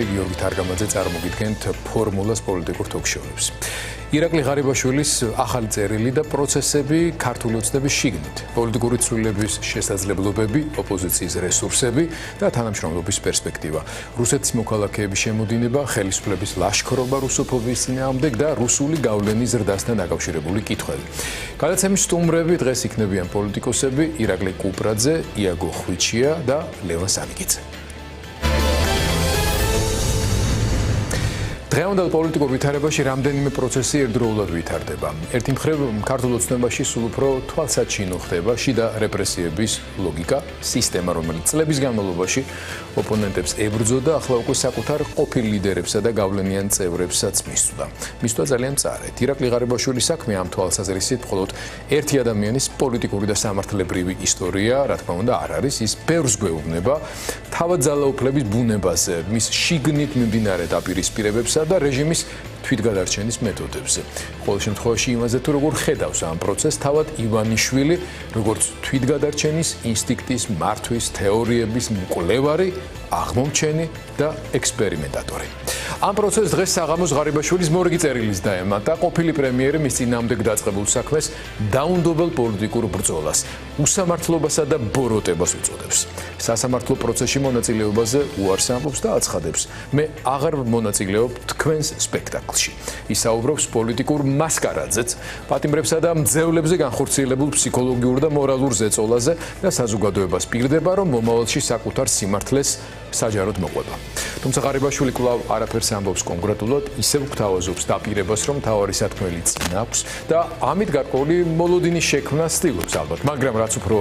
გიორგი თარგამაძე წარმოგიდგენთ ფორმულას პოლიტიკურ თოქ-შოუებს. ირაკლი ღარიბაშვილის ახალი წერილი და პროცესები ქართული ოცნების შიგნით, პოლიტიკური ცვლილების შესაძლებლობები, ოპოზიციის რესურსები და თანამშრომლობის პერსპექტივა. რუსეთის მოქალაქეების შემოდინება, ხელისუფლების ლაშქრობა რუსოფობიის წინააღმდეგ და რუსული გავლენის ზრდასთან დაკავშირებული კითხვები. გადაცემის სტუმრები დღეს იქნებიან პოლიტიკოსები ირაკლი კუპრაძე, იაგო ხვიჩია და ლევან სანიკიძე. დღევანდელ პოლიტიკურ ვითარებაში რამდენიმე პროცესი ერთდროულად ვითარდება. ერთი მხრივ ქართულ ოცნებაში სულ უფრო თვალსაჩინო ხდება შიდა რეპრესიების ლოგიკა, სისტემა, რომელიც წლების განმავლობაში ოპონენტებს ებრძოდა, ახლა უკვე საკუთარ ყოფილ ლიდერებსა და გავლენიან წევრებსაც მისვდა. მისვდა ძალიან მწარედ. ირაკლი ღარიბაშვილის საქმე ამ თვალსაზრისით მხოლოდ ერთი ადამიანის პოლიტიკური და სამართლებრივი ისტორია, რა თქმა უნდა, არ არის. ის ბევრს გვეუბნება თავად ძალაუფლების ბუნებაზე, მის შიგნით მიმდინარე დაპირისპირებებსა და რეჟიმის თვითგადარჩენის მეთოდებზე. ყოველ შემთხვევაში იმაზე თუ როგორ ხედავს ამ პროცესს თავად ივანიშვილი, როგორც თვითგადარჩენის ინსტინქტის, მართვის, თეორიების მკვლევარი, აღმომჩენი და ექსპერიმენტატორი. ამ პროცესს დღეს საღამოს ღარიბაშვილის მორიგი წერილის დაემატა ყოფილი პრემიერი მის წინააღმდეგ დაწყებულ საქმეს დაუნდობელ პოლიტიკურ ბრძოლას, უსამართლობასა და ბოროტებას უწოდებს. სასამართლო პროცესში მონაწილეობაზე უარს ამბობს და აცხადებს: მე აღარ მონაწილეობ თქვენს სპექტაკლში. ისაუბრობს პოლიტიკურ მასკარადზეც, პატიმრებსა და მძევლებზე განხორციელებულ ფსიქოლოგიურ და მორალურ ზეწოლაზე და საზოგადოებას პირდება, რომ მომავალში საკუთარ სიმართლეს საჯაროდ მოყვება. თუმცა ღარიბაშვილი კვლავ არაფერს ამბობს კონკრეტულად, ისევ გვთავაზობს დაპირებას, რომ მთავარი სათქმელი წინ აქვს და ამით გარკვეული მოლოდინის შექმნას ცდილობს ალბათ, მაგრამ რაც უფრო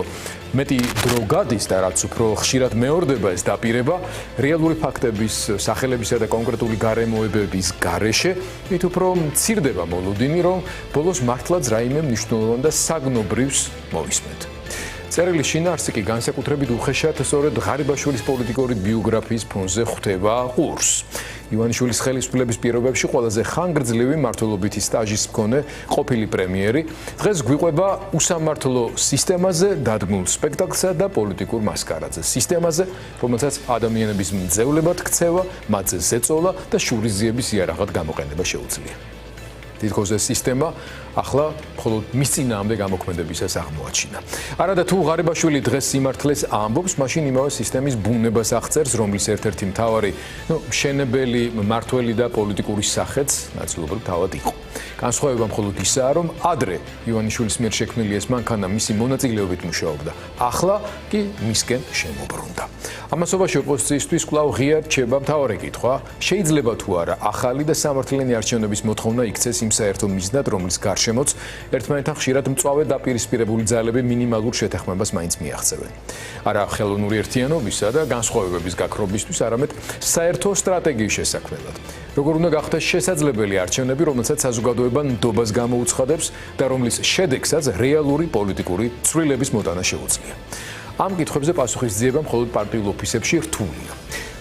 მეტი დრო გადის და რაც უფრო ხშირად მეორდება ეს დაპირება, რეალური ფაქტების, სახელებისა და კონკრეტული გარემოებების გარეშე, მით უფრო მცირდება მოლოდინი, რომ ბოლოს მართლაც რაიმე მნიშვნელოვან და საგნობრივს მოვისმენთ. წერილის შინაარსი კი განსაკუთრებით უხეშად სწორედ ღარიბაშვილის პოლიტიკური ბიოგრაფიის ფონზე ხვდება ყურს. ივანიშვილის ხელისუფლების პირობებში ყველაზე ხანგრძლივი მმართველობითი სტაჟის მქონე ყოფილი პრემიერი დღეს გვიყვება უსამართლო სისტემაზე დადგმულ სპექტაკლსა და პოლიტიკურ მასკარადზე. სისტემაზე, რომელსაც ადამიანების მძევლებად ქცევა, მათზე ზეწოლა და შურიზიების იარაღად გამოყენება შეუძლია. თითქოს ეს სისტემა ახლა მხოლოდ მის წინააღმდეგ გამოქმედებისას აღმოაჩინა. არადა თუ ღარიბაშვილი დღეს სიმართლეს ამბობს, მაშინ იმავე სისტემის ბუნებას აღწერს, რომლის ერთ-ერთი მთავარი, მშენებელი, მმართველი და პოლიტიკური სახეც ნაწილობრივ თავად იყო. განსხვავება მხოლოდ ისაა, რომ ადრე ივანიშვილის მიერ შექმნილი ეს მანქანა მისი მონაწილეობით მუშაობდა, ახლა კი მისკენ შემობრუნდა. ამასობაში ოპოზიციისთვის კვლავ ღია რჩება მთავარი კითხვა, შეიძლება თუ არა ახალი და სამართლიანი არჩევნების მოთხოვნა იქცეს იმ საერთო მიზნად, რომლის გარშემოც ერთმანეთთან ხშირად მწვავე დაპირისპირებული ძალები მინიმალურ შეთანხმებას მაინც მიაღწევენ. არა ხელოვნური ერთიანობისა და განსხვავებების გაქრობისთვის, არამედ საერთო სტრატეგიის შესაქმნელად. როგორ უნდა გახდეს შესაძლებელი არჩევნები, რომელსაც საზოგადოება ნდობას გამოუცხადებს და რომლის შედეგსაც რეალური პოლიტიკური ცვლილების მოტანა შეუძლია. ამ კითხვებზე პასუხისძიება მხოლოდ პარტიულ ოფისებში რთულია.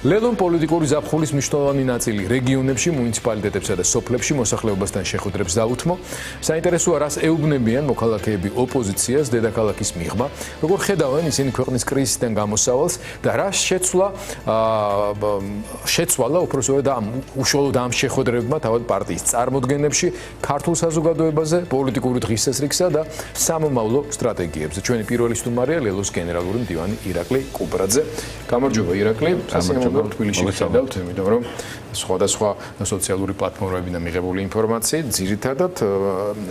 ლელონ პოლიტიკური ზაფხულის მნიშვნელოვანი ნაწილი რეგიონებში, მუნიციპალიტეტებსა და სოფლებში მოსახლეობასთან შეხვედრებს დაუთმო. საინტერესოა, რას ეუბნებიან მოქალაქეები ოპოზიციას დედაქალაქის მიღმა, როგორ ხედავენ ისინი ქვეყნის კრიზისიდან გამოსავალს და რა შეცვალა უბრალოდ ამ უშუალოდ ამ შეხვედრებმა თავად პარტიის წარმოდგენებში, ქართულ საზოგადოებაზე, პოლიტიკური დღესასრიგსა და სამომავლო სტრატეგიებზე. ჩვენი პირველი სტუმარია ლელოს გენერალური მდივანი ირაკლი კუპრაძე. გამარჯობა ირაკლი. თბილისში ვხედავთ, იმიტომ რომ სხვადასხვა სოციალური პლატფორმებიდან მიღებული ინფორმაციით ძირითადად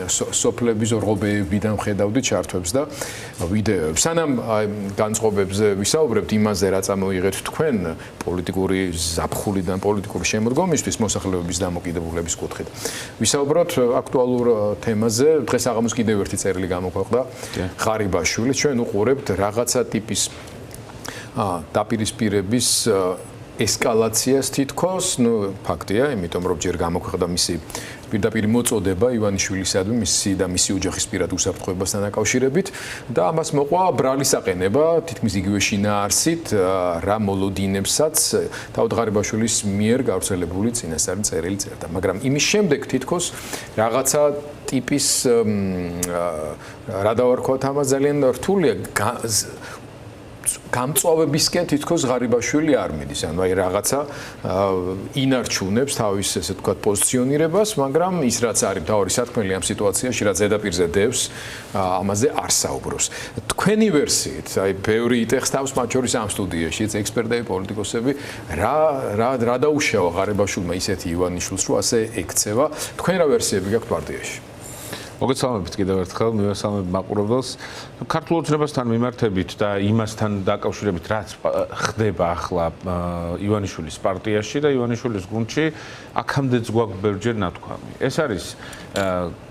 სოფლების ორღობეებიდან ვხედავდი ჩართვებს და ვიდეოებს. სანამ განწყობებზე ვისაუბრებთ იმაზე, რა წამოიღეთ თქვენ პოლიტიკური ზაფხულიდან პოლიტიკური შემოდგომისთვის მოსახლეობის დამოკიდებულების კუთხით. ვისაუბროთ აქტუალურ თემაზე. დღეს საღამოს კიდევ ერთი წერილი გამოქვეყნდა ღარიბაშვილის. ჩვენ უყურებთ რაღაცა ტიპის დაპირისპირების ესკალაციას თითქოს, ფაქტია, იმიტომ რომ ჯერ გამოქვეყნდა მისი პირდაპირ მოწოდება ივანიშვილისადმი მისი და მისი ოჯახის პირად უსაფრთხოებასთან დაკავშირებით და ამას მოყვა ბრალის აყენება, თითქმის იგივე შინაარსით, რა მოლოდინებსაც თავად ღარიბაშვილის მიერ გავრცელებული წინასწარი წერილი წერდა. მაგრამ იმის შემდეგ თითქოს რაღაცა ტიპის რა დავარქვათ ამას ძალიან რთულია გამწვავებისკენ თითქოს ღარიბაშვილი არ მიდის, ანუ აი რაღაცა ინარჩუნებს თავის ესე ვთქვათ პოზიციონირებას, მაგრამ ის რაც არის მთავარი სათქმელი ამ სიტუაციაში, რაც ზედაპირზე დევს, ამაზე არ საუბრობს. თქვენი ვერსიით, აი ბევრი იტეხს თავს მათ შორის ამ სტუდიაშიც, ექსპერტები, პოლიტიკოსები, რა დაუშავა ღარიბაშვილმა ისეთი ივანიშვილს, რომ ასე ექცევა. თქვენ რა ვერსიები გაქვთ პარტიაში? მოგესალმებით კიდევ ერთხელ, მივესალმებ მაყურებელს. ქართულ ოცნებასთან მიმართებით და იმასთან დაკავშირებით, რაც ხდება ახლა ივანიშვილის პარტიაში და ივანიშვილის გუნდში, აქამდეც გვაქვს ბევრჯერ ნათქვამი. ეს არის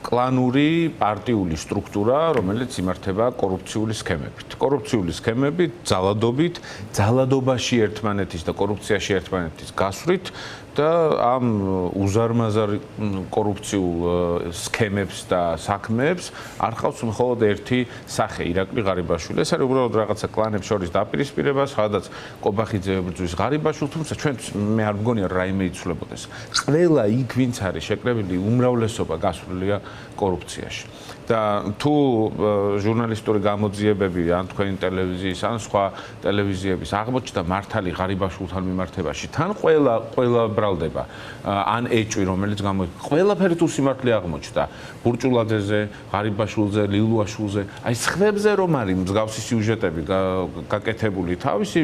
კლანური პარტიული სტრუქტურა, რომელიც იმართება კორუფციული სქემებით. კორუფციული სქემებით, ძალადობით, ძალადობაში ერთმანეთის და კორუფციაში ერთმანეთის გასვლით და ამ უზარმაზარ კორუფციულ სქემებს და საქმეებს არ ყავს მხოლოდ ერთი სახე, ირაკლი ღარიბაშვილი. ეს არის უბრალოდ რაღაცა კლანებს შორის დაპირისპირება, სადაც კობახიძე ებრძვის ღარიბაშვილს, თუმცა ჩვენ მე არ მგონია რაიმე იცვლებოდეს. ყველა იქ ვინც არის შეკრებილი, უმრავლესობა გასვლილია კორუფციაში. და თუ ჟურნალისტური გამოძიებები ან თქვენი ტელევიზიის ან სხვა ტელევიზიების აღმოჩნდა მართალი ღარიბაშვილთან მიმართებაში, თან ყველა ბრალდება ან ეჭვი, რომელიც ყველაფერი თუ სიმართლე აღმოჩნდა ბურჭულაძეზე, ღარიბაშვილზე, ლილუაშვილზე, აი სხვებზე რომ არის მსგავსი სიუჟეტები გაკეთებული თავისი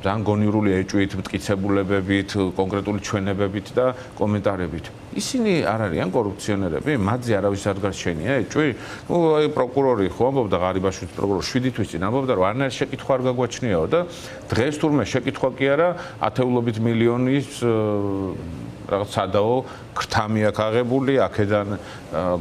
ძალიან გონივრული ეჭვით, მტკიცებულებებით, კონკრეტული ჩვენებებით და კომენტარებით. ისინი არ არიან კორუფციონერები, მათზე არავის არ გარშენია ეჭვი. ნუ აი პროკურორი ხო ამბობდა ღარიბაშვილის პროკურორი 7 თვის წინ ამბობდა რომ არანაირი შეკითხვა არ გაგვაჩნიაო და დღეს თურმე შეკითხვა კი არა ათეულობით მილიონის რაღაც სადაო ქრთამი აქ აღებული, აქედან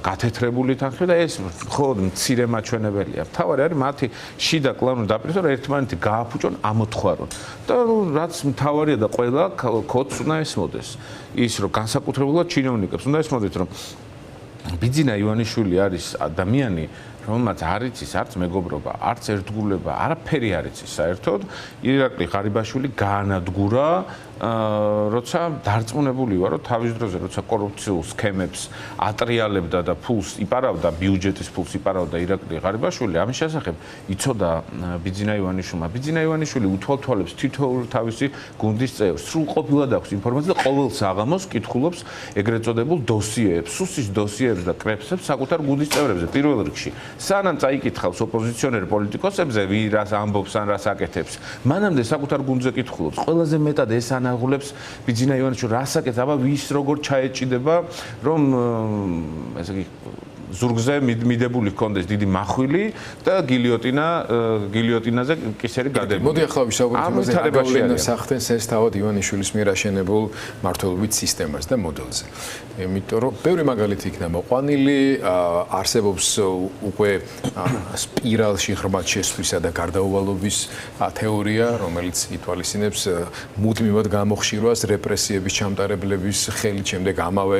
გათეთრებული თანხმი და ეს მხოლოდ მცირე მაჩვენებელია. თავარი არის მათი შიდა კლანური დაპირისპირება, რომ ერთმანეთი გააფუჭონ, ამოთხარონ. და რაც მთავარია და ყველა კოდს უნდა ესმოდეს. ის რომ განსაკუთრებულად ჩინოვნიკებს უნდა ესმოდეთ, რომ ბიძინა ივანიშვილი არის ადამიანი, რომელმაც არ იცის არც მეგობრობა, არც ერთგულება, არაფერი არ იცის საერთოდ. ირაკლი ღარიბაშვილი გაანადგურა, როცა დარწმუნებული ვარ, რომ თავის დროზე, როცა კორუფციულ სქემებს ატრიალებდა და ფულს იპარავდა, ბიუჯეტის ფულს იპარავდა ირაკლი ღარიბაშვილი, ამის შესახებ იცოდა ბიძინა ივანიშვილმა. ბიძინა ივანიშვილი უთვალთვალებს თითოეულ თავისი გუნდის წევრს. სრულყოფილად აქვს ინფორმაცია და ყოველ საღამოს კითხულობს ეგრეთ წოდებულ დოსიეებს, სუსის დოსიეებს და კრებსებს საკუთარ გუნდის წევრებზე პირველ რიგში. სანამ წაიკითხავს ოპოზიციონერ პოლიტიკოსებზე, ვინ რას ამბობს ან რას აკეთებს, მანამდე საკუთარ გუნდზე კითხულობს. ყველაზე მეტად ეს ანაღულებს ბიძინა ივანიშვილი რასაკეთებს, აბა ვის როგორ ჩაეჭიდება, რომ ესე იგი ზურგზე მიდებული ჰქონდეს დიდი მახვილი და გილიოტინაზე კისერი გადებული. მოდი ახლა ვისაუბროთ იმაზე, რა გავლენას ახდენს ეს თავად ივანიშვილის მიერ აშენებულ მმართველობით სისტემას და მოდელზე. იმიტომ რომ ბევრი მაგალითი იქნა მოყვანილი, არსებობს უკვე სპირალში ღრმად შესვლისა და გარდაუვალობის თეორია, რომელიც ითვალისწინებს მუდმივად გამოხშირვას რეპრესიების ჩამტარებლების ხელით, შემდეგ ამავე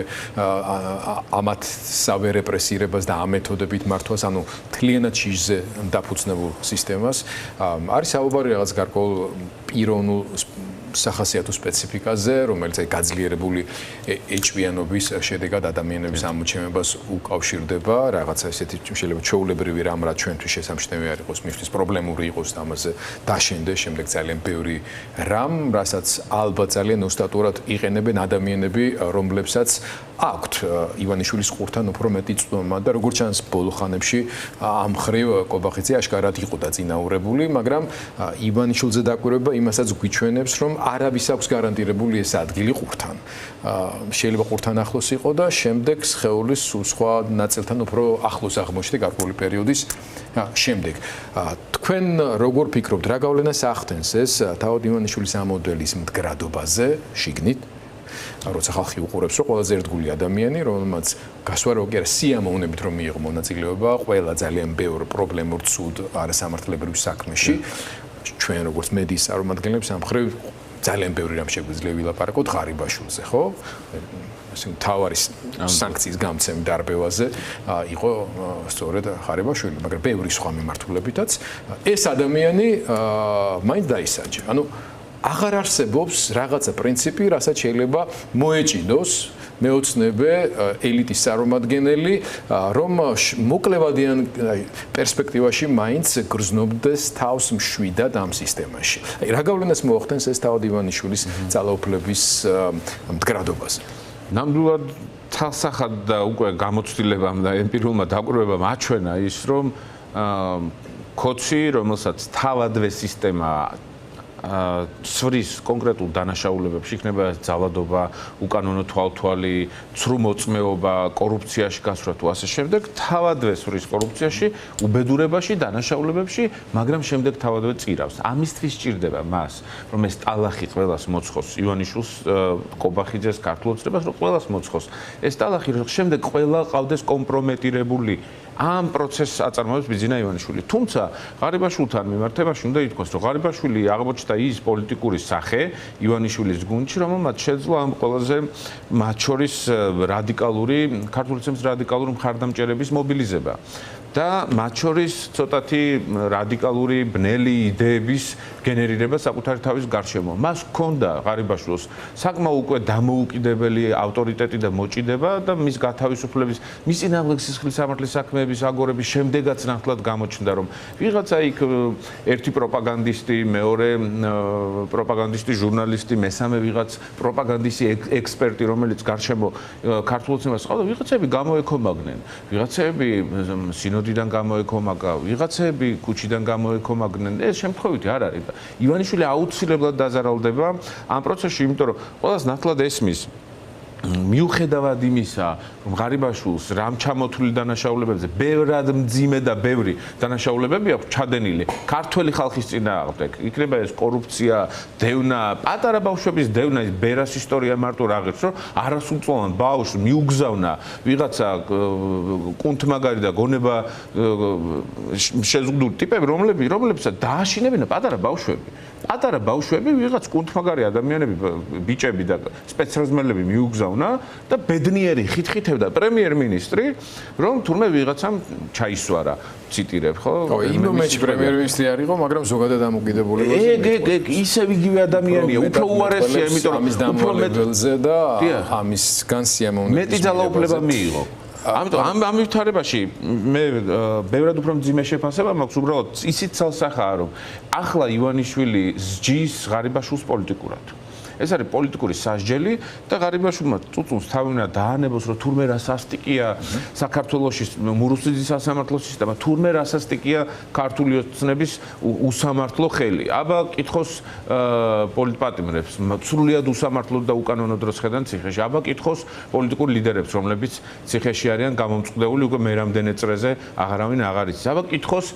ამათსავე რეპრესიებს და ამ მეთოდებით მართვას, ანუ თლიანად შიშზე დაფუძნებულ სისტემას. არის საუბარი რაღაც გარკვეულ პიროვნულ სახასიათო სპეციფიკაზე, რომელიც აი გაძლიერებული ეჭვიანობის შედეგად ადამიანების ამოჩენებას უკავშირდება, რაღაცა ესეთი შეიძლება ჩვეულებრივი რამ, რაც ჩვენთვის შესამჩნევი არ იყოს, მისთვის პრობლემური იყოს და ამაზე დაშენდეს შემდეგ ძალიან ბევრი რამ, რასაც ალბათ ძალიან ოსტატურად იყენებენ ადამიანები, რომლებსაც აქვთ ივანიშვილის ყურთან უფრო მეტი წვდომა და როგორც ჩანს ბოლო ხანებში ამ მხრივ კობახიძე აშკარად იყო დაწინაურებული, მაგრამ ივანიშვილზე დაკვირვება იმასაც გვიჩვენებს, რომ არავის აქვს გარანტირებული ეს ადგილი ყურთან. შეიძლება ყურთან ახლოს იყო და შემდეგ სხეულის სხვა ნაწილთან უფრო ახლოს აღმოჩნდა გარკვეული პერიოდის შემდეგ. თქვენ როგორ ფიქრობთ, რა გავლენას ახდენს ეს თავად ივანიშვილის ამ მოდელის მდგრადობაზე შიგნით? როცა ხალხი უყურებს, რომ ყველაზე ერთგული ადამიანი, რომელმაც გასვარო კი არა სიამოვნებით რომ მიიღო მონაწილეობა ყველა ძალიან ბევრ პრობლემურ ცუდ არასამართლებრივ საქმეში, ჩვენ როგორც მედიის წარმომადგენლებს ამ მხრივ ძალიან ბევრი რამ შეგვიძლია ვილაპარაკოთ ღარიბაშვილზე, ხო? ასე მთავარი სანქციის გამცემი დარბევაზე იყო სწორედ ღარიბაშვილი, მაგრამ ბევრი სხვა მიმართულებითაც ეს ადამიანი მაინც დაისაჯა. ანუ აღარ არსებობს რაღაცა პრინციპი, რასაც შეიძლება მოეჭიდოს მეოცნებე ელიტის წარმომადგენელი, რომ მოკლევადიან პერსპექტივაში მაინც გრძნობდეს თავს მშვიდად ამ სისტემაში. რა გავლენას მოახდენს ეს თავად ივანიშვილის ძალაუფლების მდგრადობაზე? ნამდვილად თალსახად და უკვე გამოცდილებამ და ემპირიულმა დაკვირვებამ აჩვენა ის, რომ კოჩი, რომელსაც თავადვე სისტემა სვრის კონკრეტულ დანაშაულებებში, იქნება ძალადობა, უკანონო თვალთვალი, ცრუ მოწმეობა, კორუფციაში გასვლა თუ ასე შემდეგ, თავადვე სვრის კორუფციაში, უბედურებაში, დანაშაულებებში, მაგრამ შემდეგ თავადვე წირავს. ამისთვის სჭირდება მას, რომ ეს ტალახი ყველას მოცხოს, ივანიშვილს, კობახიძეს, ქართულ ოცნებას, რომ ყველას მოცხოს. ეს ტალახი რომ შემდეგ ყველა ყავდეს კომპრომეტირებული ამ პროცესს აწარმოებს ბიძინა ივანიშვილი. თუმცა ღარიბაშვილთან მიმართებაში უნდა ითქვას, რომ ღარიბაშვილი აღმოჩნდა ის პოლიტიკური სახე ივანიშვილის გუნდში, რომელმაც შეძლო ამ ყველაზე მათ შორის რადიკალური, ქართული ოცნების რადიკალური მხარდამჭერების მობილიზება. და მათ შორის ცოტათი რადიკალური ბნელი იდეების გენერირება საკუთარი თავის გარშემო. მას ჰქონდა ღარიბაშვილს საკმაო უკვე დამოუკიდებელი ავტორიტეტი და მოჭიდება და მის გათავისუფლების, მის წინააღმდეგ სისხლის სამართლის საქმეების აგორების შემდეგაც ნახულად გამოჩნდა, რომ ვიღაცა იქ ერთი პროპაგანდისტი, მეორე პროპაგანდისტი, ჟურნალისტი, მესამე ვიღაც პროპაგანდისტი ექსპერტი, რომელიც გარშემო ქართულ ოცნებას ყავდა, ვიღაცები გამოეკომაგნენ, ვიღაცები დიდან გამოეკომაგა, ვიღაცები ქუჩიდან გამოეკომაგნენ. ეს შემთხვევითი არ არის და ივანიშვილი აუცილებლად დაზარალდება ამ პროცესში, იმიტომ რომ ყველას ნათლად ესმის მიუხედავად იმისა, რომ ღარიბაშვილს რამ ჩამოთვლილი დანაშაულებებზე ბევრად მძიმე და ბევრი დანაშაულებები აქვს ჩადენილი ქართველი ხალხის წინააღმდეგ. იქნება ეს კორუფცია, დევნა, პატარა ბავშვების დევნა, ის ბერას ისტორია მარტო რა ღირს, რომ არასრულწლოვან ბავშვს მიუგზავნა ვიღაცა კუნთმაგარი და გონება შეზღუდული ტიპები, რომლებსაც დააშინებინა პატარა ბავშვები. პატარა ბავშვები ვიღაც კუნთმაგარი ადამიანები, ბიჭები და სპეცრაზმელები მიუგზავნა და ბედნიერი ხითხითებდა პრემიერ-მინისტრი, რომ თურმე ვიღაცამ ჩაისვარა. ციტირებ, ხო? იმ მომენტში პრემიერ-მინისტრი არ იყო, მაგრამ ზოგადად დამოკიდებულება. ეგ ისევ იგივე ადამიანია, უფრო უარესია, იმიტომ რომ ამის დამოუკიდებელზე და ამის განსიამოვნებაზე მეტი ძალაუფლება მიიღო. ამიტომ ამ ვითარებაში მე ბევრად უფრო მძიმე შეფასება მაქვს, უბრალოდ ისიც ცალსახაა, რომ ახლა ივანიშვილი სჯის ღარიბაშვილს პოლიტიკურად. ეს არის პოლიტიკური სასჯელი და ღარიბაშვილმა წუწუნს თავი უნდა დაანებოს, რომ თურმე რა სასტიკია საქართველოში მურუსიძის სასამართლო სისტემა, თურმე რა სასტიკია ქართული ოცნების უსამართლო ხელი. აბა კითხოს პოლიტპატიმრებს, სრულიად უსამართლო და უკანონო დროს ხედან ციხეში. აბა კითხოს პოლიტიკურ ლიდერებს, რომლებიც ციხეში არიან გამომწყდეული უკვე მე რამდენი წრეზე აღარავინ აღარ იცის. აბა კითხოს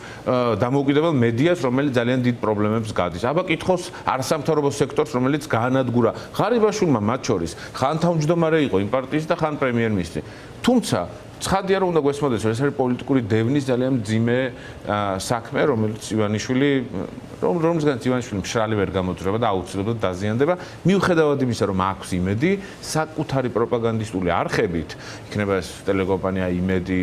დამოუკიდებელ მედიას, რომელიც ძალიან დიდ პრობლემებს გადის. აბა კითხოს არასამთავრობო სექტორს, რომელიც გაანადგურა ღარიბაშვილმა მათ შორის ხან თავმჯდომარე იყო იმ პარტიის და ხან პრემიერ-მინისტრი. თუმცა ცხადია რომ უნდა გვესმოდეს, რომ ეს არის პოლიტიკური დევნის ძალიან მძიმე საქმე, რომელიც ივანიშვილი რომლისგანაც ივანიშვილი მშრალი ვერ გამოძრება და აუცილებლად დაზიანდება, მიუხედავად იმისა, რომ აქვს იმედი, საკუთარი პროპაგანდისტული არხებით, იქნება ეს ტელეკომპანია იმედი,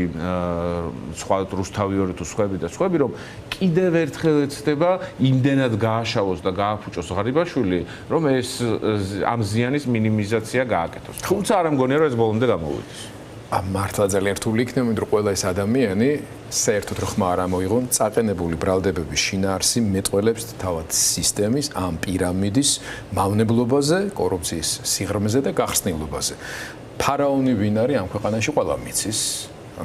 სხვა რუსთავი 2 თუ სხვები, რომ კიდევ ერთხელ ეცდება იმდენად გააშავოს და გააფუჭოს ღარიბაშვილი, რომ ეს ამ ზიანის მინიმიზაცია გააკეთოს. თუმცა არ მგონია, რომ ეს ბოლომდე გამოვიდეს. მართლა ძალიან რთული იქნება, იმიტომ რომ ყველა ეს ადამიანი საერთოდ რო ხმა არ ამოიღონ, წაყენებული ბრალდებების შინაარსი მეტყველებს თავად სისტემის, ამ პირამიდის მავნებლობაზე, კორუფციის სიღრმეზე და გახსნილობაზე. ფარაონი ვინ არის ამ ქვეყანაში ყველა მიცის.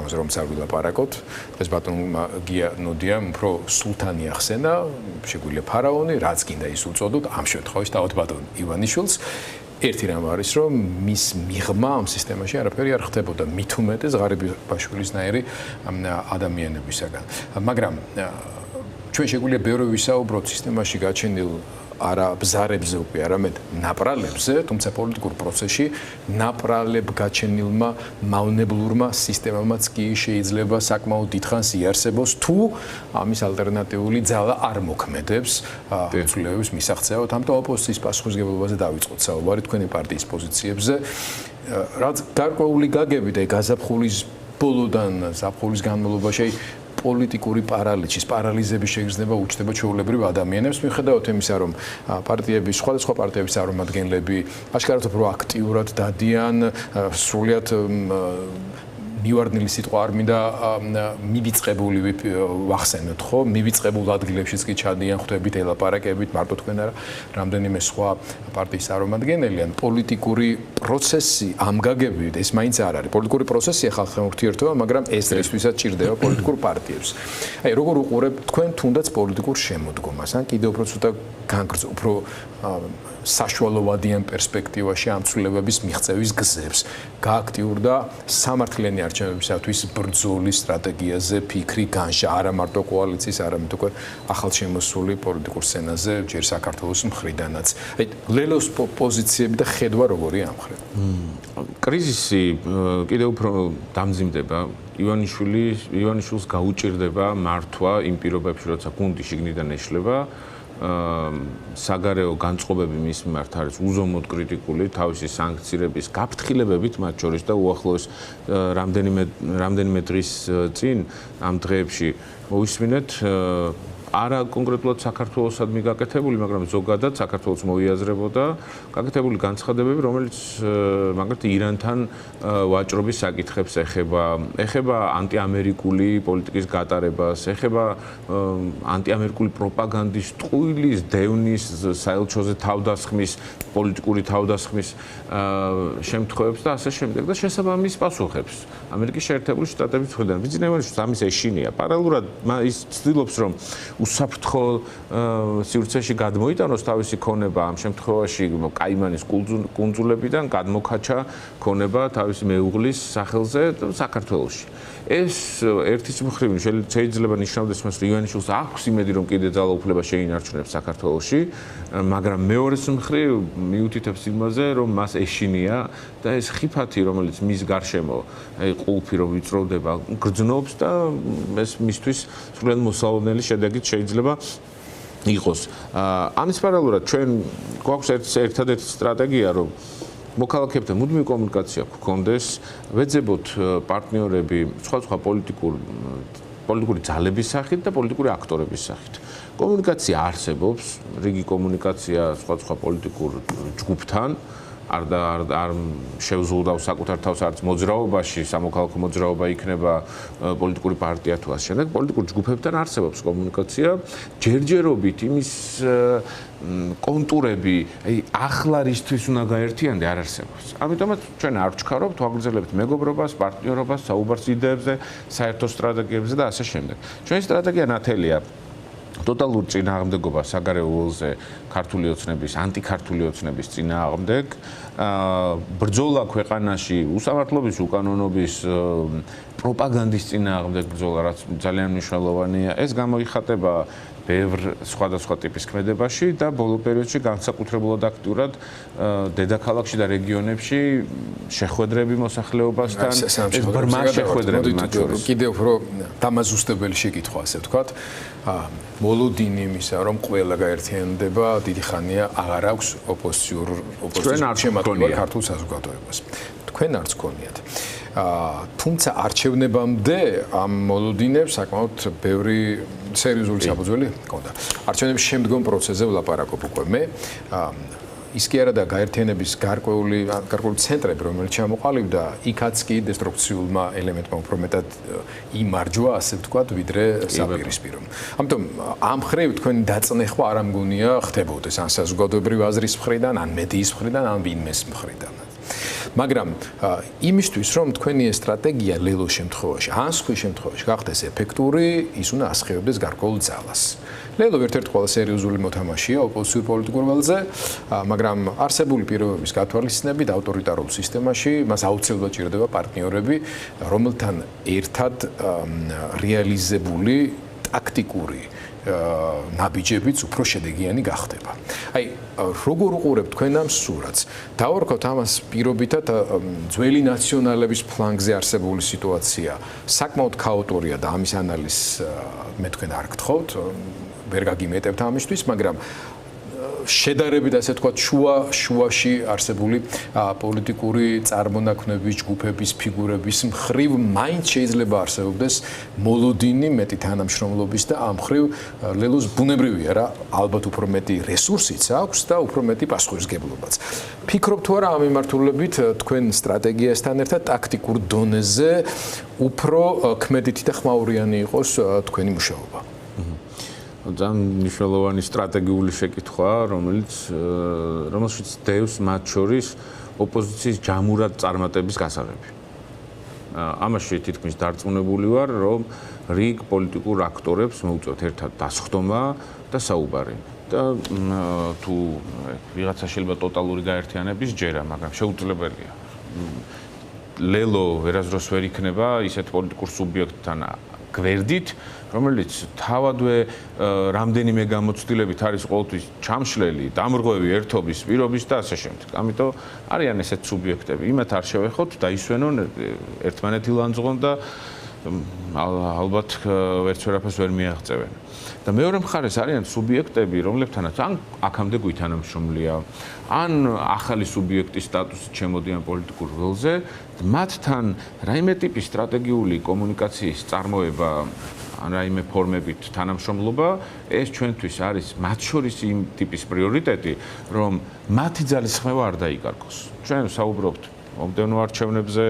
ამაზე რომ წავილაპარაკოთ, დღეს ბატონმა გია ნოდიამ უფრო სულთანი ახსენა, შეგვიძლია ფარაონი, რაც კიდე ის უწოდოთ, ამ შემთხვევაში თავად ბატონ ივანიშვილს. ერთი რამ არის, რომ მის მიღმა ამ სისტემაში არაფერი არ ხდებოდა, მით უმეტეს ღარიბაშვილისნაირი ადამიანებისაგან. მაგრამ ჩვენ შეგვიძლია ბევრი ვისაუბროთ სისტემაში გაჩენილ არა ბზარებზე უკვე, არამედ ნაპრალებზე, თუმცა პოლიტიკურ პროცესში ნაპრალებ გაჩენილმა მავნებლურმა სისტემამაც კი შეიძლება საკმაოდ დიდხანს იარსებოს, თუ ამის ალტერნატიული ძალა არ მოქმედებს ცვლილებების მისაღწევად. ამიტომ ოპოზიციის პასუხისმგებლობაზე დავიწყოთ საუბარი თქვენი პარტიის პოზიციებზე. რაც გარკვეული გაგებით, აი გაზაფხულის ბოლოდან ზაფხულის განმავლობაში პოლიტიკური პარალიჩის, პარალიზების შეგრძნება უჩნდება ჩვეულებრივ ადამიანებს, მიუხედავად იმისა, რომ პარტიების, სხვადასხვა პარტიების წარმომადგენლები აშკარად უფრო აქტიურად დადიან, სრულიად მივარდნილი სიტყვა არ მინდა მივიწყებული ვახსენოთ ხო მივიწყებულ ადგილებშიც კი ჩადიან ხვდებით ელაპარაკებით მარტო თქვენ არა რამდენიმე სხვა პარტიის წარმომადგენელი ან პოლიტიკური პროცესი ამ გაგებით ეს მაინც არ არის პოლიტიკური პროცესია ხალხთან ურთიერთობა მაგრამ ეს დღისთვისაც ჭირდება პოლიტიკურ პარტიებს აი როგორ უყურებთ თქვენ თუნდაც პოლიტიკურ შემოდგომას ან კიდევ უფრო ცოტა განგრძო უფრო საშუალოვადიან პერსპექტივაში ამ ცვლილებების მიღწევის გზებს გააქტიურდა სამართლიანი არჩევნებისათვის ბრძოლის სტრატეგიაზე ფიქრი განშა არა მარტო კოალიციის არამედ უკვე ახალშემოსული პოლიტიკურ სცენაზე ჯერ საქართველოს მხრიდანაც აი ლელოს პოზიციები და ხედვა როგორია ამ ხრე კრიზისი კიდევ უფრო დამძიმდება ივანიშვილს გაუჭირდება მართვა იმ პირობებში როცა გუნდი შიგნიდან ეშლება საგარეო განწყობები მის მიმართ არის უზომოდ კრიტიკული თავისი სანქციების გაფრთხილებებით მათ შორის და უახლოეს რამდენიმე დღის წინ ამ დღეებში მოვისმინეთ არა კონკრეტულად საქართველოსად მიგაკეთებული, მაგრამ ზოგადად საქართველოს მოიაზრებოდა გაკეთებული განცხადებები, რომელიც მაგალითად ირანთან ვაჭრობის საკითხებს ეხება ანტიამერიკული პოლიტიკის გატარებას, ეხება ანტიამერიკული პროპაგანდის ტყუილის, დევნის, საელჩოზე თავდასხმის, პოლიტიკური თავდასხმის შემთხვევებს და ასე შემდეგ და შესაბამის პასუხებს ამერიკის შეერთებული შტატების მხრიდან. ვიცინებაში ამის ეშინია. პარალელურად ის ცდილობს, რომ უსაფრთხო სივრცეში გადმოიტანოს თავისი ქონება ამ შემთხვევაში კაიმანის კუნძულებიდან გადმოქაჩა ქონება თავისი მეუღლის სახელზე საქართველოში. ეს ერთის მხრივ შეიძლება ნიშნავდეს მას, რომ ივანიშვილს აქვს იმედი, რომ კიდე ძალაუფლება შეინარჩუნებს საქართველოში, მაგრამ მეორეს მხრივ მიუთითებს იმაზე, რომ მას ეშინია და ეს ხიფათი, რომელიც მის გარშემო ყულფი რომ ვიწროვდება, გრძნობს და ეს მისთვის სრულიად მოსალოდნელი შედეგით შეიძლება იყოს. ამის პარალელურად ჩვენ გვაქვს ერთადერთი სტრატეგია, რომ მოქალაქეებთან მუდმივი კომუნიკაცია გქონდეს, ვეძებოთ პარტნიორები სხვა პოლიტიკური ძალების სახით და პოლიტიკური აქტორების სახით. კომუნიკაცია არსებობს, რიგი კომუნიკაცია სხვა პოლიტიკურ ჯგუფთან არ შევზულდავს საკუთარ თავს არც მოძრაობაში, სამოქალაქო მოძრაობა იქნება პოლიტიკური პარტია თუ ასე შემდეგ, პოლიტიკურ ჯგუფებთან არსებობს კომუნიკაცია, ჯერჯერობით იმის კონტურები, ახლა რისთვის უნდა გაერთიანდე არ არსებობს. ამიტომაც ჩვენ არ ვჩქარობთ, ვაგრძელებთ მეგობრობას, პარტნიორობას, საუბარს იდეებზე, საერთო სტრატეგიებზე და ასე შემდეგ. ჩვენი სტრატეგია ნათელია ტოტალურ წინააღმდეგობა საგარეო ველზე ქართული ოცნების, ანტიქართული ოცნების წინააღმდეგ, ბრძოლა ქვეყანაში უსამართლობის, უკანონობის, პროპაგანდის წინააღმდეგ ბრძოლა, რაც ძალიან მნიშვნელოვანია. ეს გამოიხატება ბევრ სხვადასხვა ტიპის ქმედებაში და ბოლო პერიოდში განსაკუთრებულად აქტიურად დედაქალაქში და რეგიონებში შეხვედრები მოსახლეობასთან, ეს ბრმა შეხვედრები მათ შორის. კიდევ უფრო დამაზუსტებელი შეკითხვა, ასე ვთქვათ. მოლოდინი იმისა, რომ ყველა გაერთიანდება, დიდი ხანია აღარ აქვს ოპოზიციურ შემადგენლობას ქართულ საზოგადოებას. თქვენ არც გქონიათ. თუმცა არჩევნებამდე ამ მოლოდინებს საკმაოდ ბევრი სერიოზული საფუძველი ჰქონდა. არჩევნების შემდგომ პროცესზე ვლაპარაკობ უკვე მე. ის კი არა და გაერთიანების გარკვეული ცენტრები, რომელიც ჩამოყალიბდა, იქაც კი დესტრუქციულმა ელემენტმა უფრო მეტად იმარჯვა, ასე ვთქვათ, ვიდრე საპირისპირო. ამიტომ ამ ხრივ თქვენი დაწნეხვა არ ამგონია ხდებოდეს ან საზოგადოებრივი აზრის მხრიდან, ან მედიის მხრიდან, ან ვინმეს მხრიდან. მაგრამ იმისთვის, რომ თქვენი სტრატეგია ლელოს შემთხვევაში, ან სხვა შემთხვევაში გახდეს ეფექტური, ის უნდა ასხივებდეს გარკვეულ ძალას. ლელო ერთ-ერთი ყველა სერიოზული მოთამაშეა ოპოზიციურ პოლიტიკურ ველზე, მაგრამ არსებული პირობების გათვალისწინებით ავტორიტარულ სისტემაში მას აუცილებლად ჭირდება პარტნიორები, რომელთან ერთად რეალიზებული ტაქტიკური ნაბიჯებიც უფრო შედეგიანი გახდება. აი, როგორ უყურებთ თქვენ ამ სურათს? დავარქოთ ამას პირობითად ძველი ნაციონალების ფლანგზე არსებული სიტუაცია საკმაოდ ქაოტურია და ამის ანალიზს მე თქვენ არ გთხოვთ, ვერ გაგიმეტებთ ამისთვის, მაგრამ შედარებით ასე თქვა შუაში არსებული პოლიტიკური წარმონაქმნების, ჯგუფების, ფიგურების მხრივ მაინც შეიძლება არსებობდეს მოლოდინი მეტი თანამშრომლობის და ამ მხრივ ლელოს ბუნებრივია რა, ალბათ უფრო მეტი რესურსიც აქვს და უფრო მეტი პასუხისმგებლობაც. ფიქრობ თუ არა ამ მიმართულებით თქვენ სტრატეგიასთან ერთად ტაქტიკურ დონეზე უფრო ქმედითი და ხმაურიანი იყოს თქვენი მუშაობა? ძალიან მნიშვნელოვანი სტრატეგიული შეკითხვა, რომელშიც დევს მათ შორის ოპოზიციის ჯამურად წარმატების გასაღები. ამაში თითქმის დარწმუნებული ვარ, რომ რიგ პოლიტიკურ აქტორებს მოუწევთ ერთად დასხდომა და საუბარი. და თუ ვიღაცა შეიძლება ტოტალური გაერთიანების ჯერა, მაგრამ შეუძლებელია. ლელო ვერასდროს ვერ იქნება ისეთ პოლიტიკურ სუბიექტთან გვერდით, რომელიც თავადვე რამდენიმე გამოცდილებით არის ყოველთვის ჩამშლელი, დამრღვევი ერთობის, პირობის და ასე შემდეგ. ამიტომ არიან ესეთ სუბიექტები. იმათ არ შევეხოთ, დაისვენონ, ერთმანეთი ლანძღონ და ალბათ ვერც ვერაფერს ვერ მიაღწევენ. და მეორე მხარეს არიან სუბიექტები, რომლებთანაც ან აქამდე გვითანამშრომლია, ან ახალი სუბიექტის სტატუსით შემოდიან პოლიტიკურ ველზე, მათთან რაიმე ტიპის სტრატეგიული კომუნიკაციის წარმოება, ან რაიმე ფორმებით თანამშრომლობა, ეს ჩვენთვის არის მათ შორის იმ ტიპის პრიორიტეტი, რომ მათი ძალისხმევა არ დაიკარგოს. ჩვენ საუბრობთ მომდევნო არჩევნებზე,